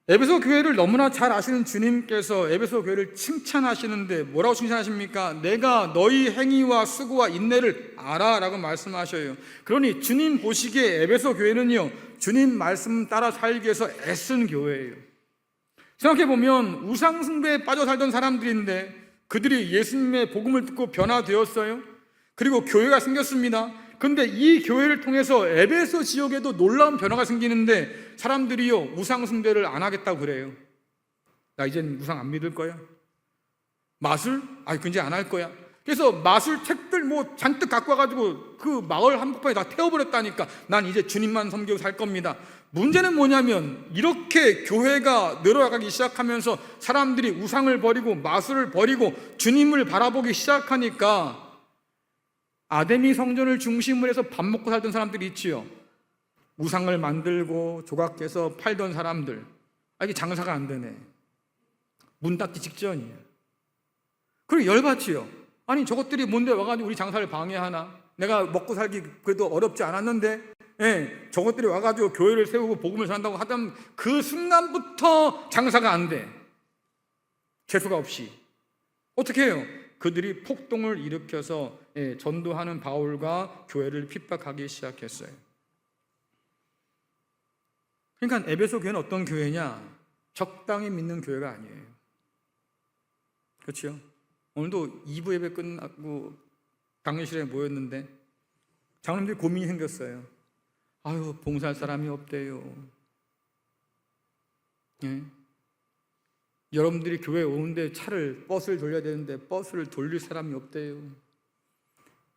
S1: 에베소 교회를 너무나 잘 아시는 주님께서 에베소 교회를 칭찬하시는데 뭐라고 칭찬하십니까? 내가 너희 행위와 수고와 인내를 알아 라고 말씀하셔요. 그러니 주님 보시기에 에베소 교회는요, 주님 말씀 따라 살기 위해서 애쓴 교회예요. 생각해보면 우상숭배에 빠져 살던 사람들인데 그들이 예수님의 복음을 듣고 변화되었어요. 그리고 교회가 생겼습니다. 근데 이 교회를 통해서 에베소 지역에도 놀라운 변화가 생기는데 사람들이요, 우상 숭배를 안 하겠다고 그래요. 나 이젠 우상 안 믿을 거야. 마술? 이제 안 할 거야. 그래서 마술 책들 잔뜩 갖고 와가지고 그 마을 한복판에 다 태워버렸다니까. 난 이제 주님만 섬기고 살 겁니다. 문제는 뭐냐면 이렇게 교회가 늘어나기 시작하면서 사람들이 우상을 버리고 마술을 버리고 주님을 바라보기 시작하니까 아데미 성전을 중심으로 해서 밥 먹고 살던 사람들이 있지요. 우상을 만들고 조각해서 팔던 사람들. 이게 장사가 안 되네. 문 닫기 직전이에요. 그리고 열받지요. 저것들이 뭔데 와가지고 우리 장사를 방해하나? 내가 먹고 살기 그래도 어렵지 않았는데, 저것들이 와가지고 교회를 세우고 복음을 전한다고 하던 그 순간부터 장사가 안 돼. 재수가 없이. 어떻게 해요? 그들이 폭동을 일으켜서 전도하는 바울과 교회를 핍박하기 시작했어요. 그러니까 에베소 교회는 어떤 교회냐? 적당히 믿는 교회가 아니에요. 그렇죠? 오늘도 2부 예배 끝나고 강의실에 모였는데 장로님들이 고민이 생겼어요. 봉사할 사람이 없대요. 여러분들이 교회에 오는데 버스를 돌려야 되는데 버스를 돌릴 사람이 없대요.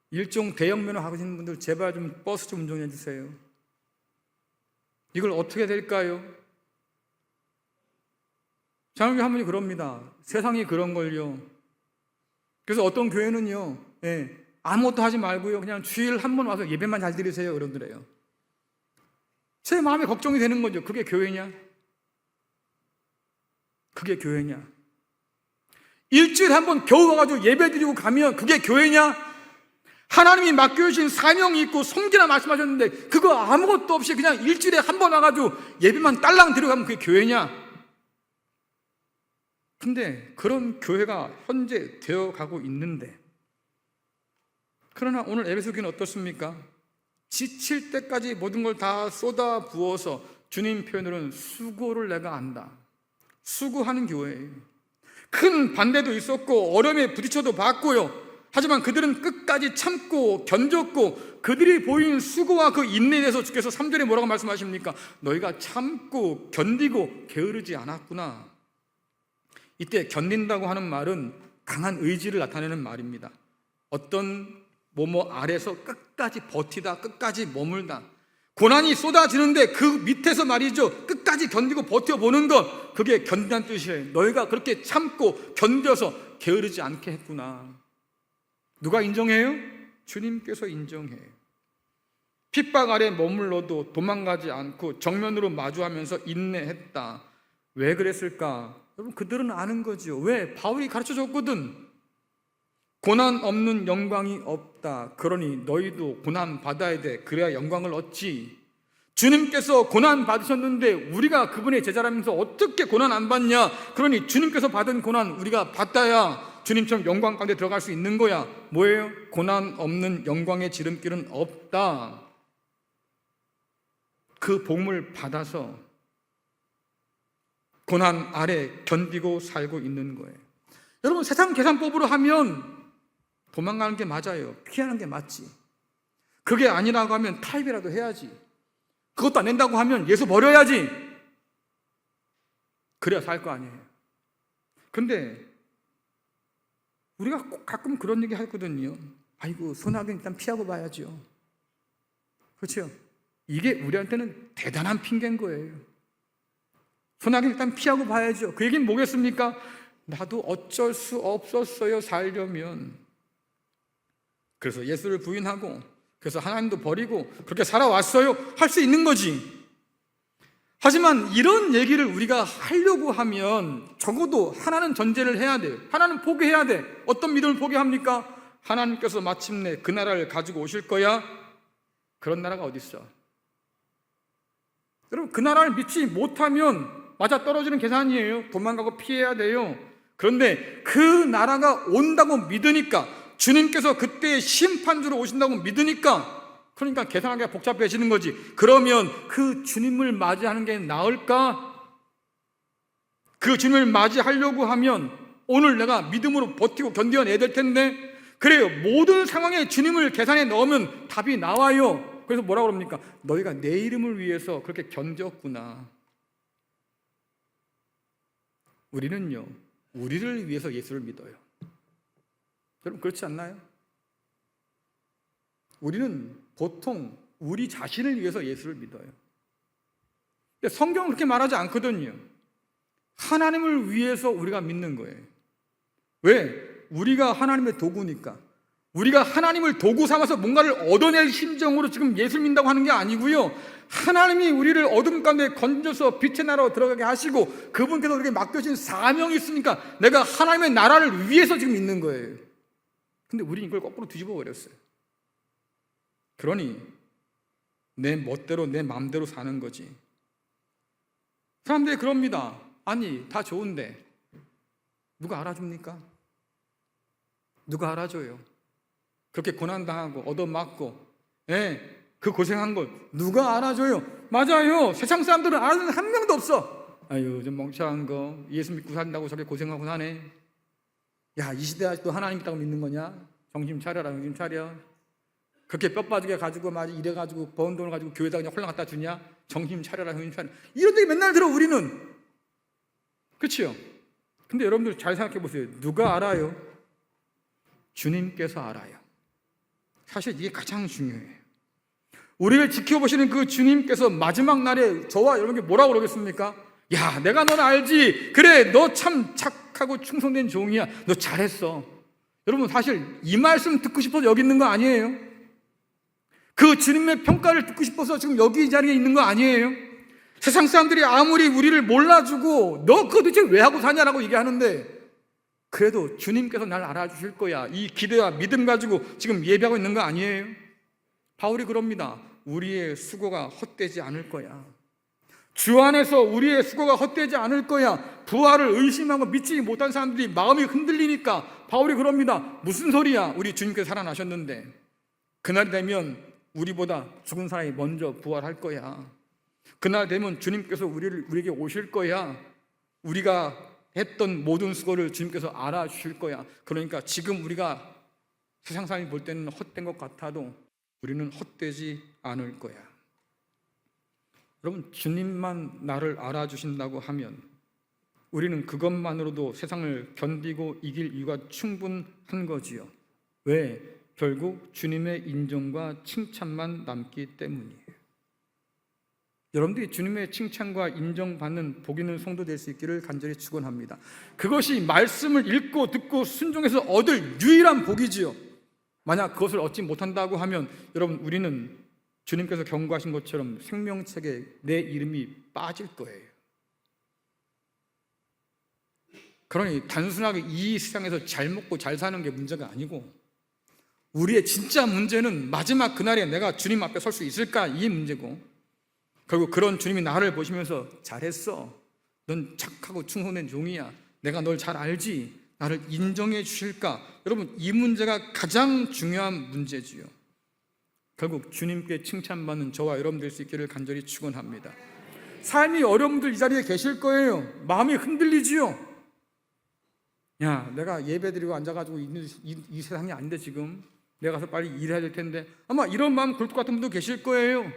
S1: 일종 대형 면허 하고 계시는 분들 제발 좀 버스 좀 운전해 주세요. 이걸 어떻게 해야 될까요? 장로님 한 분이 그럽니다. 세상이 그런 걸요. 그래서 어떤 교회는요, 아무것도 하지 말고요, 그냥 주일 한 번 와서 예배만 잘 드리세요, 그러더래요. 제 마음에 걱정이 되는 거죠. 그게 교회냐? 그게 교회냐? 일주일에 한 번 겨우 와가지고 예배 드리고 가면 그게 교회냐? 하나님이 맡겨주신 사명이 있고 섬기라 말씀하셨는데 그거 아무것도 없이 그냥 일주일에 한 번 와가지고 예배만 딸랑 드리고 가면 그게 교회냐? 근데 그런 교회가 현재 되어가고 있는데, 그러나 오늘 에베소 교회는 어떻습니까? 지칠 때까지 모든 걸 다 쏟아 부어서 주님 표현으로는 수고를 내가 안다. 수고하는 교회예요. 큰 반대도 있었고 어려움에 부딪혀도 봤고요. 하지만 그들은 끝까지 참고 견뎠고 그들이 보인 수고와 그 인내에 대해서 주께서 3절에 뭐라고 말씀하십니까? 너희가 참고 견디고 게으르지 않았구나. 이때 견딘다고 하는 말은 강한 의지를 나타내는 말입니다. 어떤 뭐뭐 아래서 끝까지 버티다, 끝까지 머물다. 고난이 쏟아지는데 그 밑에서 말이죠, 끝까지 견디고 버텨보는 것, 그게 견딘다는 뜻이에요. 너희가 그렇게 참고 견뎌서 게으르지 않게 했구나. 누가 인정해요? 주님께서 인정해요. 핍박 아래 머물러도 도망가지 않고 정면으로 마주하면서 인내했다. 왜 그랬을까? 여러분, 그들은 아는 거죠. 왜? 바울이 가르쳐줬거든. 고난 없는 영광이 없다. 그러니 너희도 고난 받아야 돼. 그래야 영광을 얻지. 주님께서 고난 받으셨는데 우리가 그분의 제자라면서 어떻게 고난 안 받냐? 그러니 주님께서 받은 고난 우리가 받아야 주님처럼 영광 가운데 들어갈 수 있는 거야. 뭐예요? 고난 없는 영광의 지름길은 없다. 그 복음을 받아서 고난 아래 견디고 살고 있는 거예요. 여러분, 세상 계산법으로 하면 도망가는 게 맞아요. 피하는 게 맞지. 그게 아니라고 하면 타협이라도 해야지. 그것도 안 된다고 하면 예수 버려야지. 그래야 살 거 아니에요. 근데 우리가 꼭 가끔 그런 얘기 하거든요. 아이고, 소나기는 일단 피하고 봐야죠. 그렇죠? 이게 우리한테는 대단한 핑계인 거예요. 소나기는 일단 피하고 봐야죠. 그 얘기는 뭐겠습니까? 나도 어쩔 수 없었어요, 살려면. 그래서 예수를 부인하고, 그래서 하나님도 버리고 그렇게 살아왔어요, 할 수 있는 거지. 하지만 이런 얘기를 우리가 하려고 하면 적어도 하나는 전제를 해야 돼요. 하나는 포기해야 돼. 어떤 믿음을 포기합니까? 하나님께서 마침내 그 나라를 가지고 오실 거야. 그런 나라가 어디 있어? 여러분, 그 나라를 믿지 못하면 맞아 떨어지는 계산이에요. 도망가고 피해야 돼요. 그런데 그 나라가 온다고 믿으니까, 주님께서 그때 심판주로 오신다고 믿으니까, 그러니까 계산하기가 복잡해지는 거지. 그러면 그 주님을 맞이하는 게 나을까? 그 주님을 맞이하려고 하면 오늘 내가 믿음으로 버티고 견뎌내야 될 텐데, 그래요. 모든 상황에 주님을 계산에 넣으면 답이 나와요. 그래서 뭐라고 그럽니까? 너희가 내 이름을 위해서 그렇게 견뎠구나. 우리는요, 우리를 위해서 예수를 믿어요. 여러분 그렇지 않나요? 우리는 보통 우리 자신을 위해서 예수를 믿어요. 성경은 그렇게 말하지 않거든요. 하나님을 위해서 우리가 믿는 거예요. 왜? 우리가 하나님의 도구니까. 우리가 하나님을 도구 삼아서 뭔가를 얻어낼 심정으로 지금 예수를 믿는다고 하는 게 아니고요, 하나님이 우리를 어둠 가운데 건져서 빛의 나라로 들어가게 하시고 그분께서 우리에게 맡겨진 사명이 있으니까 내가 하나님의 나라를 위해서 지금 있는 거예요. 근데 우리는 이걸 거꾸로 뒤집어 버렸어요. 그러니 내 멋대로 내 마음대로 사는 거지. 사람들이 그럽니다. 아니 다 좋은데 누가 알아줍니까? 누가 알아줘요? 그렇게 고난당하고 얻어맞고 그 고생한 걸 누가 알아줘요? 맞아요. 세상 사람들은 알아주는 한 명도 없어. 아유 좀 멍청한 거, 예수 믿고 산다고 저렇게 고생하고 사네. 야, 이 시대 아직도 하나님 있다고 믿는 거냐? 정신 차려라, 정신 차려. 그렇게 뼈 빠지게 가지고 막 이래가지고 번 돈을 가지고 교회에다 그냥 홀랑 갖다 주냐? 정신 차려라, 정신 차려. 이런 얘기 맨날 들어 우리는. 그렇죠? 근데 여러분들 잘 생각해 보세요. 누가 알아요? 주님께서 알아요. 사실 이게 가장 중요해요. 우리를 지켜보시는 그 주님께서 마지막 날에 저와 여러분께 뭐라고 그러겠습니까? 야, 내가 넌 알지. 그래, 너 참 착하고 충성된 종이야. 너 잘했어. 여러분 사실 이 말씀 듣고 싶어서 여기 있는 거 아니에요? 그 주님의 평가를 듣고 싶어서 지금 여기 이 자리에 있는 거 아니에요? 세상 사람들이 아무리 우리를 몰라주고 너 그거 도대체 왜 하고 사냐라고 얘기하는데, 그래도 주님께서 날 알아주실 거야, 이 기대와 믿음 가지고 지금 예배하고 있는 거 아니에요? 바울이 그럽니다. 우리의 수고가 헛되지 않을 거야. 주 안에서 우리의 수고가 헛되지 않을 거야. 부활을 의심하고 믿지 못한 사람들이 마음이 흔들리니까 바울이 그럽니다. 무슨 소리야? 우리 주님께서 살아나셨는데 그날 되면 우리보다 죽은 사람이 먼저 부활할 거야. 그날 되면 주님께서 우리에게 오실 거야. 우리가 했던 모든 수고를 주님께서 알아주실 거야. 그러니까 지금 우리가 세상 사람이 볼 때는 헛된 것 같아도 우리는 헛되지 않을 거야. 여러분, 주님만 나를 알아주신다고 하면 우리는 그것만으로도 세상을 견디고 이길 이유가 충분한 거지요. 왜? 결국 주님의 인정과 칭찬만 남기 때문이에요. 여러분들이 주님의 칭찬과 인정받는 복 있는 성도 될 수 있기를 간절히 축원합니다. 그것이 말씀을 읽고 듣고 순종해서 얻을 유일한 복이지요. 만약 그것을 얻지 못한다고 하면 여러분, 우리는 주님께서 경고하신 것처럼 생명책에 내 이름이 빠질 거예요. 그러니 단순하게 이 세상에서 잘 먹고 잘 사는 게 문제가 아니고 우리의 진짜 문제는 마지막 그날에 내가 주님 앞에 설 수 있을까, 이 문제고, 결국 그런 주님이 나를 보시면서 잘했어, 넌 착하고 충성된 종이야, 내가 널 잘 알지, 나를 인정해 주실까? 여러분, 이 문제가 가장 중요한 문제지요. 결국 주님께 칭찬받는 저와 여러분 될 수 있기를 간절히 축원합니다. 삶이 어려운 분들 이 자리에 계실 거예요. 마음이 흔들리지요. 야, 내가 예배드리고 앉아가지고 이 세상이 아닌데 지금 내가 가서 빨리 일해야 될 텐데, 아마 이런 마음 굴뚝 같은 분도 계실 거예요.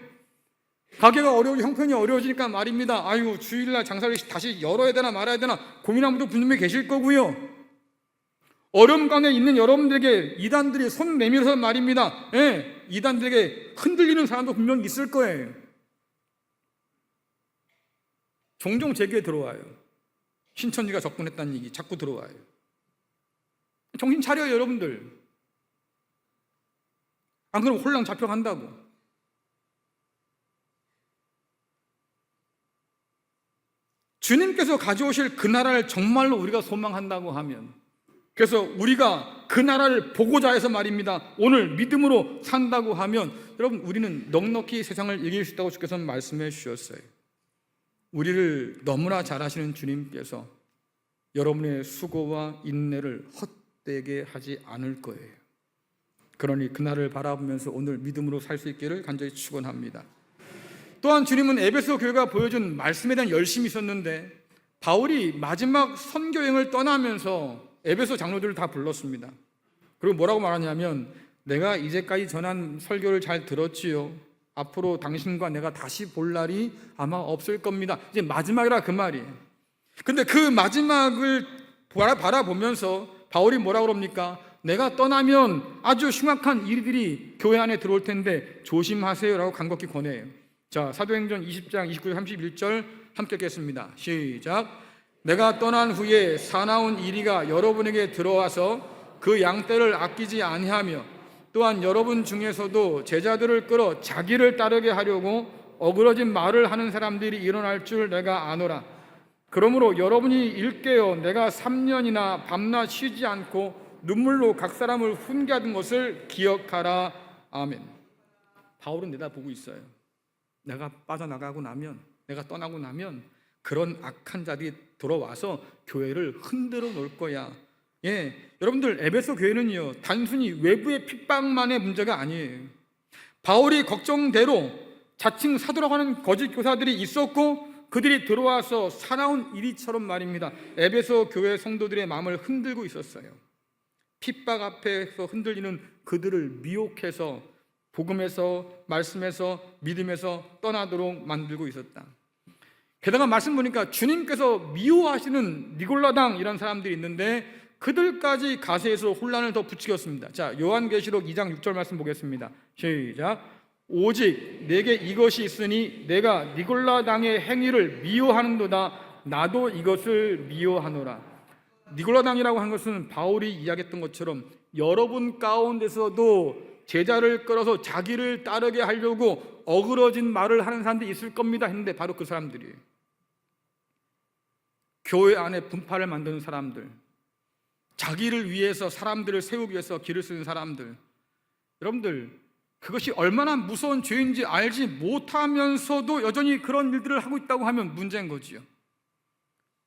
S1: 가게가 어려우고 형편이 어려워지니까 말입니다. 아유, 주일날 장사를 다시 열어야 되나 말아야 되나 고민하는 분도 분명히 계실 거고요. 어려움 가운데 있는 여러분들에게 이단들이 손 내밀어서 말입니다. 이단들에게 흔들리는 사람도 분명히 있을 거예요. 종종 제게 들어와요. 신천지가 접근했다는 얘기 자꾸 들어와요. 정신 차려요, 여러분들. 안 그러면 홀랑 잡혀간다고. 주님께서 가져오실 그 나라를 정말로 우리가 소망한다고 하면, 그래서 우리가 그 나라를 보고자 해서 말입니다, 오늘 믿음으로 산다고 하면, 여러분, 우리는 넉넉히 세상을 이길 수 있다고 주께서는 말씀해 주셨어요. 우리를 너무나 잘 아시는 주님께서 여러분의 수고와 인내를 헛되게 하지 않을 거예요. 그러니 그날을 바라보면서 오늘 믿음으로 살 수 있기를 간절히 축원합니다. 또한 주님은 에베소 교회가 보여준 말씀에 대한 열심이 있었는데, 바울이 마지막 선교여행을 떠나면서 에베소 장로들을 다 불렀습니다. 그리고 뭐라고 말하냐면, 내가 이제까지 전한 설교를 잘 들었지요. 앞으로 당신과 내가 다시 볼 날이 아마 없을 겁니다. 이제 마지막이라 그 말이에요. 근데 그 마지막을 바라보면서 바울이 뭐라고 그럽니까? 내가 떠나면 아주 흉악한 일들이 교회 안에 들어올 텐데 조심하세요 라고 간곡히 권해요. 자, 사도행전 20장 29절 31절 함께 읽겠습니다. 시작. 내가 떠난 후에 사나운 이리가 여러분에게 들어와서 그 양떼를 아끼지 아니하며 또한 여러분 중에서도 제자들을 끌어 자기를 따르게 하려고 어그러진 말을 하는 사람들이 일어날 줄 내가 아노라. 그러므로 여러분이 일깨어 내가 3년이나 밤낮 쉬지 않고 눈물로 각 사람을 훈계하던 것을 기억하라. 아멘. 바울은 내다보고 있어요. 내가 빠져나가고 나면, 내가 떠나고 나면 그런 악한 자들이 들어와서 교회를 흔들어 놓을 거야. 예, 여러분들, 에베소 교회는요 단순히 외부의 핍박만의 문제가 아니에요. 바울이 걱정대로 자칭 사도라고 하는 거짓 교사들이 있었고, 그들이 들어와서 사나운 이리처럼 말입니다, 에베소 교회 성도들의 마음을 흔들고 있었어요. 핍박 앞에서 흔들리는 그들을 미혹해서 복음에서, 말씀에서, 믿음에서 떠나도록 만들고 있었다. 게다가 말씀 보니까 주님께서 미워하시는 니골라당 이런 사람들이 있는데 그들까지 가세해서 혼란을 더 부추겼습니다. 자, 요한계시록 2장 6절 말씀 보겠습니다. 시작. 오직 내게 이것이 있으니 내가 니골라당의 행위를 미워하는도다. 나도 이것을 미워하노라. 니골라당이라고 하는 것은 바울이 이야기했던 것처럼 여러분 가운데서도 제자를 끌어서 자기를 따르게 하려고 어그러진 말을 하는 사람들이 있을 겁니다 했는데 바로 그 사람들이에요. 교회 안에 분파를 만드는 사람들, 자기를 위해서, 사람들을 세우기 위해서 길을 쓰는 사람들. 여러분들, 그것이 얼마나 무서운 죄인지 알지 못하면서도 여전히 그런 일들을 하고 있다고 하면 문제인 거지요.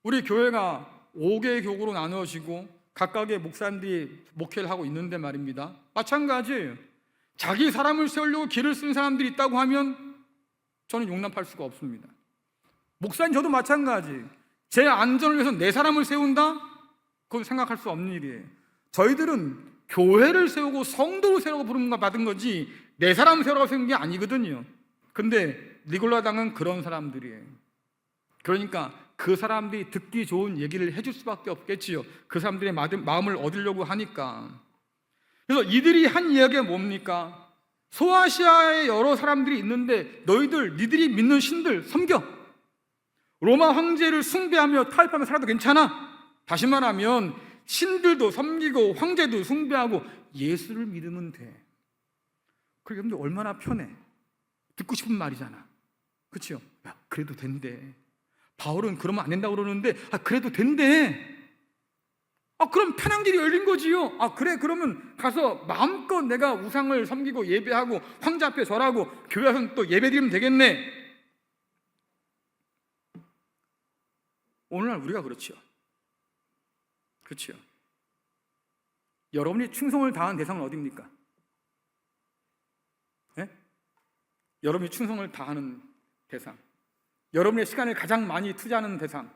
S1: 우리 교회가 5개의 교구로 나누어지고 각각의 목사님들이 목회를 하고 있는데 말입니다, 마찬가지예요. 자기 사람을 세우려고 길을 쓰는 사람들이 있다고 하면 저는 용납할 수가 없습니다. 목사님 저도 마찬가지. 제 안전을 위해서 내 사람을 세운다? 그건 생각할 수 없는 일이에요. 저희들은 교회를 세우고 성도를 세우고 부름을 받은 거지 내 사람 세우라고 세운 게 아니거든요. 근데 니골라당은 그런 사람들이에요. 그러니까 그 사람들이 듣기 좋은 얘기를 해줄 수밖에 없겠지요. 그 사람들의 마음을 얻으려고 하니까. 그래서 이들이 한 이야기가 뭡니까? 소아시아에 여러 사람들이 있는데 니들이 믿는 신들 섬겨. 로마 황제를 숭배하며 타협하며 살아도 괜찮아. 다시 말하면 신들도 섬기고 황제도 숭배하고 예수를 믿으면 돼. 그게 여러분들 얼마나 편해. 듣고 싶은 말이잖아. 그렇죠? 야, 그래도 된대. 바울은 그러면 안 된다고 그러는데 그래도 된대. 그럼 편한 길이 열린 거지요. 그래, 그러면 가서 마음껏 내가 우상을 섬기고 예배하고 황제 앞에 절하고 교회 와서 또 예배드리면 되겠네. 오늘날 우리가 그렇죠. 그렇죠. 여러분이 충성을 다한 대상은 어디입니까? 네? 여러분이 충성을 다하는 대상, 여러분의 시간을 가장 많이 투자하는 대상,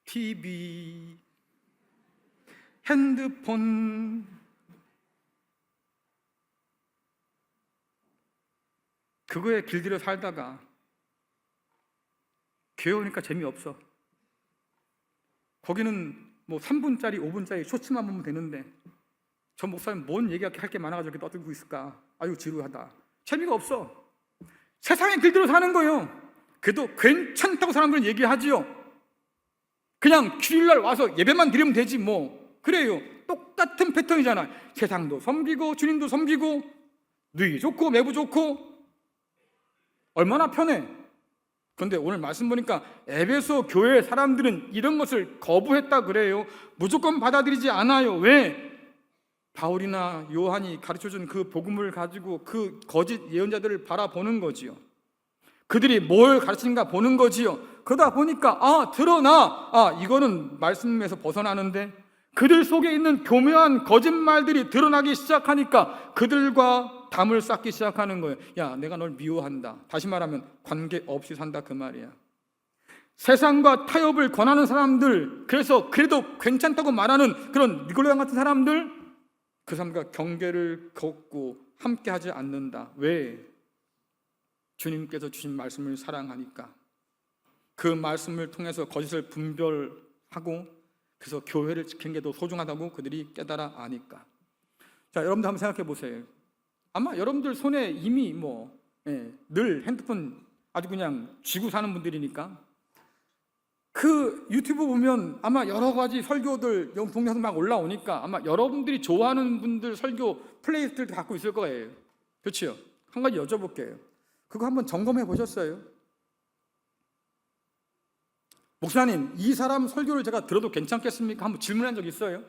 S1: TV, 핸드폰, 그거에 길들여 살다가 교회 오니까 재미없어. 거기는 뭐 3분짜리 5분짜리 쇼츠만 보면 되는데 저 목사님 뭔 얘기할 게 많아가지고 이렇게 떠들고 있을까? 아유 지루하다. 재미가 없어. 세상에 길들여 사는 거예요. 그래도 괜찮다고 사람들은 얘기하지요. 그냥 주일날 와서 예배만 드리면 되지 뭐. 그래요. 똑같은 패턴이잖아. 세상도 섬기고 주님도 섬기고 누이 좋고 매부 좋고 얼마나 편해. 그런데 오늘 말씀 보니까 에베소 교회 사람들은 이런 것을 거부했다 그래요. 무조건 받아들이지 않아요. 왜? 바울이나 요한이 가르쳐준 그 복음을 가지고 그 거짓 예언자들을 바라보는 거지요. 그들이 뭘 가르치는가 보는 거지요. 그러다 보니까 드러나 이거는 말씀에서 벗어나는데, 그들 속에 있는 교묘한 거짓말들이 드러나기 시작하니까 그들과 담을 쌓기 시작하는 거예요. 야, 내가 널 미워한다. 다시 말하면 관계 없이 산다, 그 말이야. 세상과 타협을 권하는 사람들, 그래서 그래도 괜찮다고 말하는 그런 니골라당 같은 사람들, 그 사람과 경계를 걷고 함께 하지 않는다. 왜? 주님께서 주신 말씀을 사랑하니까. 그 말씀을 통해서 거짓을 분별하고, 그래서 교회를 지키는 게 더 소중하다고 그들이 깨달아 아니까. 자, 여러분들 한번 생각해 보세요. 아마 여러분들 손에 이미 늘 핸드폰 아주 그냥 쥐고 사는 분들이니까, 그 유튜브 보면 아마 여러 가지 설교들 동네에서 막 올라오니까 아마 여러분들이 좋아하는 분들 설교 플레이리스트를 갖고 있을 거예요. 그렇죠? 한 가지 여쭤볼게요. 그거 한번 점검해 보셨어요? 목사님, 이 사람 설교를 제가 들어도 괜찮겠습니까? 한번 질문한 적 있어요?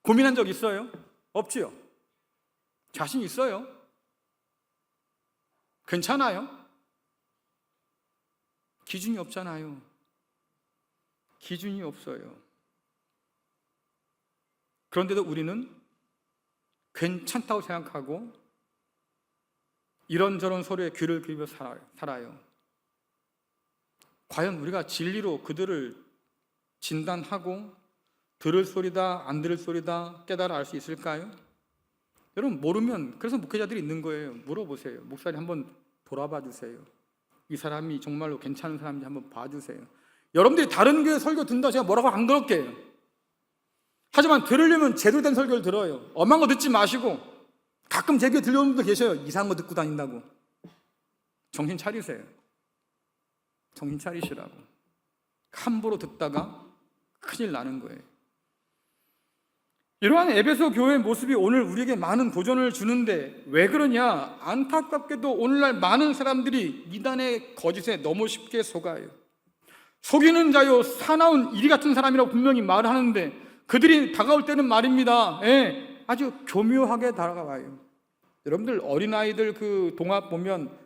S1: 고민한 적 있어요? 없지요? 자신 있어요? 괜찮아요? 기준이 없잖아요. 기준이 없어요. 그런데도 우리는 괜찮다고 생각하고 이런저런 소리에 귀를 기울여 살아요. 과연 우리가 진리로 그들을 진단하고 들을 소리다 안 들을 소리다 깨달아 알 수 있을까요? 여러분, 모르면 그래서 목회자들이 있는 거예요. 물어보세요. 목사님 한번 돌아봐 주세요. 이 사람이 정말로 괜찮은 사람인지 한번 봐주세요. 여러분들이 다른 교회 설교 듣는다고 제가 뭐라고 안 그럴게요. 하지만 들으려면 제대로 된 설교를 들어요. 엄한 거 듣지 마시고. 가끔 제 교회 들려오는 분도 계셔요. 이상한 거 듣고 다닌다고. 정신 차리세요. 정신 차리시라고. 함부로 듣다가 큰일 나는 거예요. 이러한 에베소 교회의 모습이 오늘 우리에게 많은 도전을 주는데, 왜 그러냐? 안타깝게도 오늘날 많은 사람들이 이단의 거짓에 너무 쉽게 속아요. 속이는 자요 사나운 이리 같은 사람이라고 분명히 말을 하는데, 그들이 다가올 때는 말입니다, 아주 교묘하게 다가와요. 여러분들 어린아이들 그 동화 보면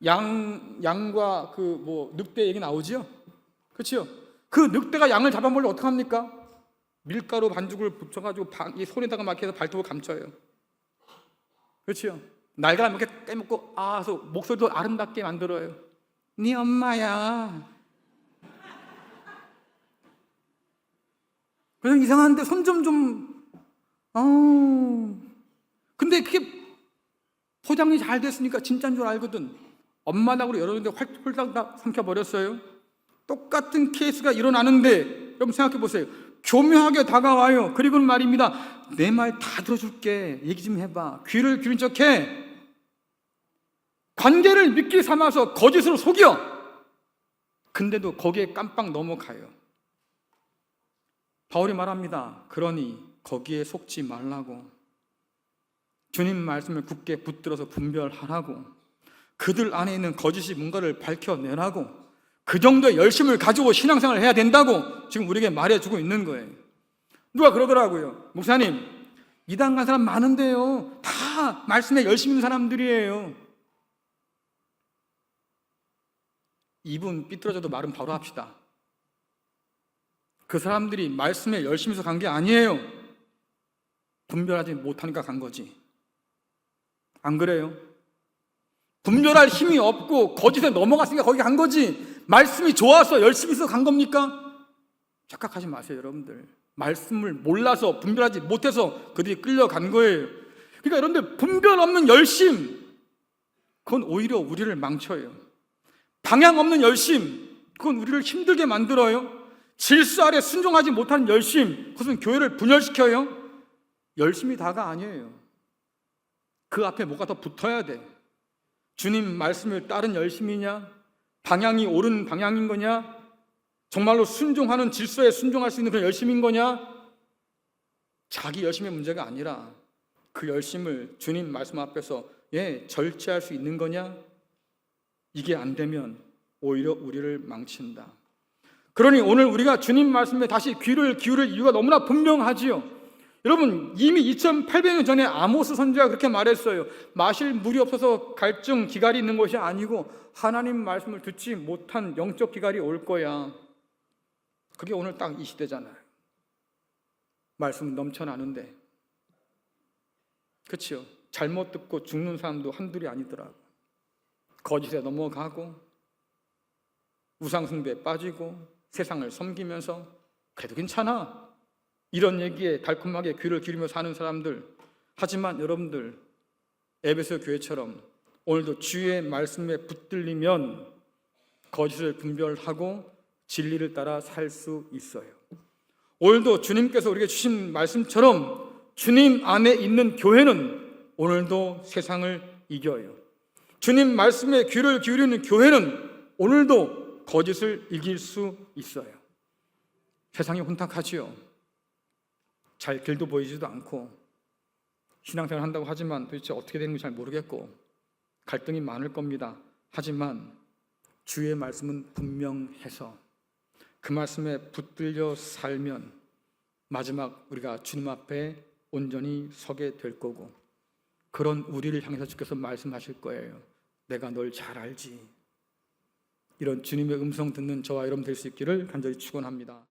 S1: 양과 늑대 얘기 나오지요? 그렇죠? 그 늑대가 양을 잡아먹으려면 어떻게 합니까? 밀가루 반죽을 붙여가지고 이 손에다가 막 해서 발톱을 감춰요. 그렇죠? 날가람 이렇게 깨먹고 그래서 목소리도 아름답게 만들어요. 네 엄마야. 그래서 이상한데 손 근데 그게 포장이 잘 됐으니까 진짜인 줄 알거든. 엄마다고 여러 군데 홀딱 삼켜버렸어요. 똑같은 케이스가 일어나는데 여러분 생각해 보세요. 교묘하게 다가와요. 그리고는 말입니다. 내 말 다 들어줄게. 얘기 좀 해봐. 귀를 기울인 척해. 관계를 미끼 삼아서 거짓으로 속여. 근데도 거기에 깜빡 넘어가요. 바울이 말합니다. 그러니 거기에 속지 말라고. 주님 말씀을 굳게 붙들어서 분별하라고. 그들 안에 있는 거짓이 뭔가를 밝혀내라고. 그 정도의 열심을 가지고 신앙생활을 해야 된다고 지금 우리에게 말해주고 있는 거예요. 누가 그러더라고요. 목사님, 이단 간 사람 많은데요. 다 말씀에 열심히 있는 사람들이에요. 입은 삐뚤어져도 말은 바로 합시다. 그 사람들이 말씀에 열심히 해서 간 게 아니에요. 분별하지 못하니까 간 거지. 안 그래요? 분별할 힘이 없고 거짓에 넘어갔으니까 거기 간 거지. 말씀이 좋아서 열심히 해서 간 겁니까? 착각하지 마세요, 여러분들. 말씀을 몰라서 분별하지 못해서 그들이 끌려간 거예요. 그러니까 여러분들, 분별 없는 열심, 그건 오히려 우리를 망쳐요. 방향 없는 열심, 그건 우리를 힘들게 만들어요. 질서 아래 순종하지 못하는 열심, 그것은 교회를 분열시켜요. 열심이 다가 아니에요. 그 앞에 뭐가 더 붙어야 돼. 주님 말씀을 따른 열심이냐? 방향이 옳은 방향인 거냐? 정말로 순종하는 질서에 순종할 수 있는 그런 열심인 거냐? 자기 열심의 문제가 아니라 그 열심을 주님 말씀 앞에서 절제할 수 있는 거냐? 이게 안 되면 오히려 우리를 망친다. 그러니 오늘 우리가 주님 말씀에 다시 귀를 기울일 이유가 너무나 분명하지요. 여러분, 이미 2800년 전에 아모스 선지자가 그렇게 말했어요. 마실 물이 없어서 갈증, 기갈이 있는 것이 아니고 하나님 말씀을 듣지 못한 영적 기갈이 올 거야. 그게 오늘 딱 이 시대잖아요. 말씀은 넘쳐나는데, 그렇죠? 잘못 듣고 죽는 사람도 한둘이 아니더라고. 거짓에 넘어가고 우상숭배에 빠지고 세상을 섬기면서 그래도 괜찮아, 이런 얘기에 달콤하게 귀를 기울이며 사는 사람들. 하지만 여러분들, 에베소 교회처럼 오늘도 주의 말씀에 붙들리면 거짓을 분별하고 진리를 따라 살 수 있어요. 오늘도 주님께서 우리에게 주신 말씀처럼 주님 안에 있는 교회는 오늘도 세상을 이겨요. 주님 말씀에 귀를 기울이는 교회는 오늘도 거짓을 이길 수 있어요. 세상이 혼탁하지요. 잘 길도 보이지도 않고 신앙생활 한다고 하지만 도대체 어떻게 되는 건지 잘 모르겠고 갈등이 많을 겁니다. 하지만 주의 말씀은 분명해서 그 말씀에 붙들려 살면 마지막 우리가 주님 앞에 온전히 서게 될 거고, 그런 우리를 향해서 주께서 말씀하실 거예요. 내가 널 잘 알지. 이런 주님의 음성 듣는 저와 여러분 될 수 있기를 간절히 축원합니다.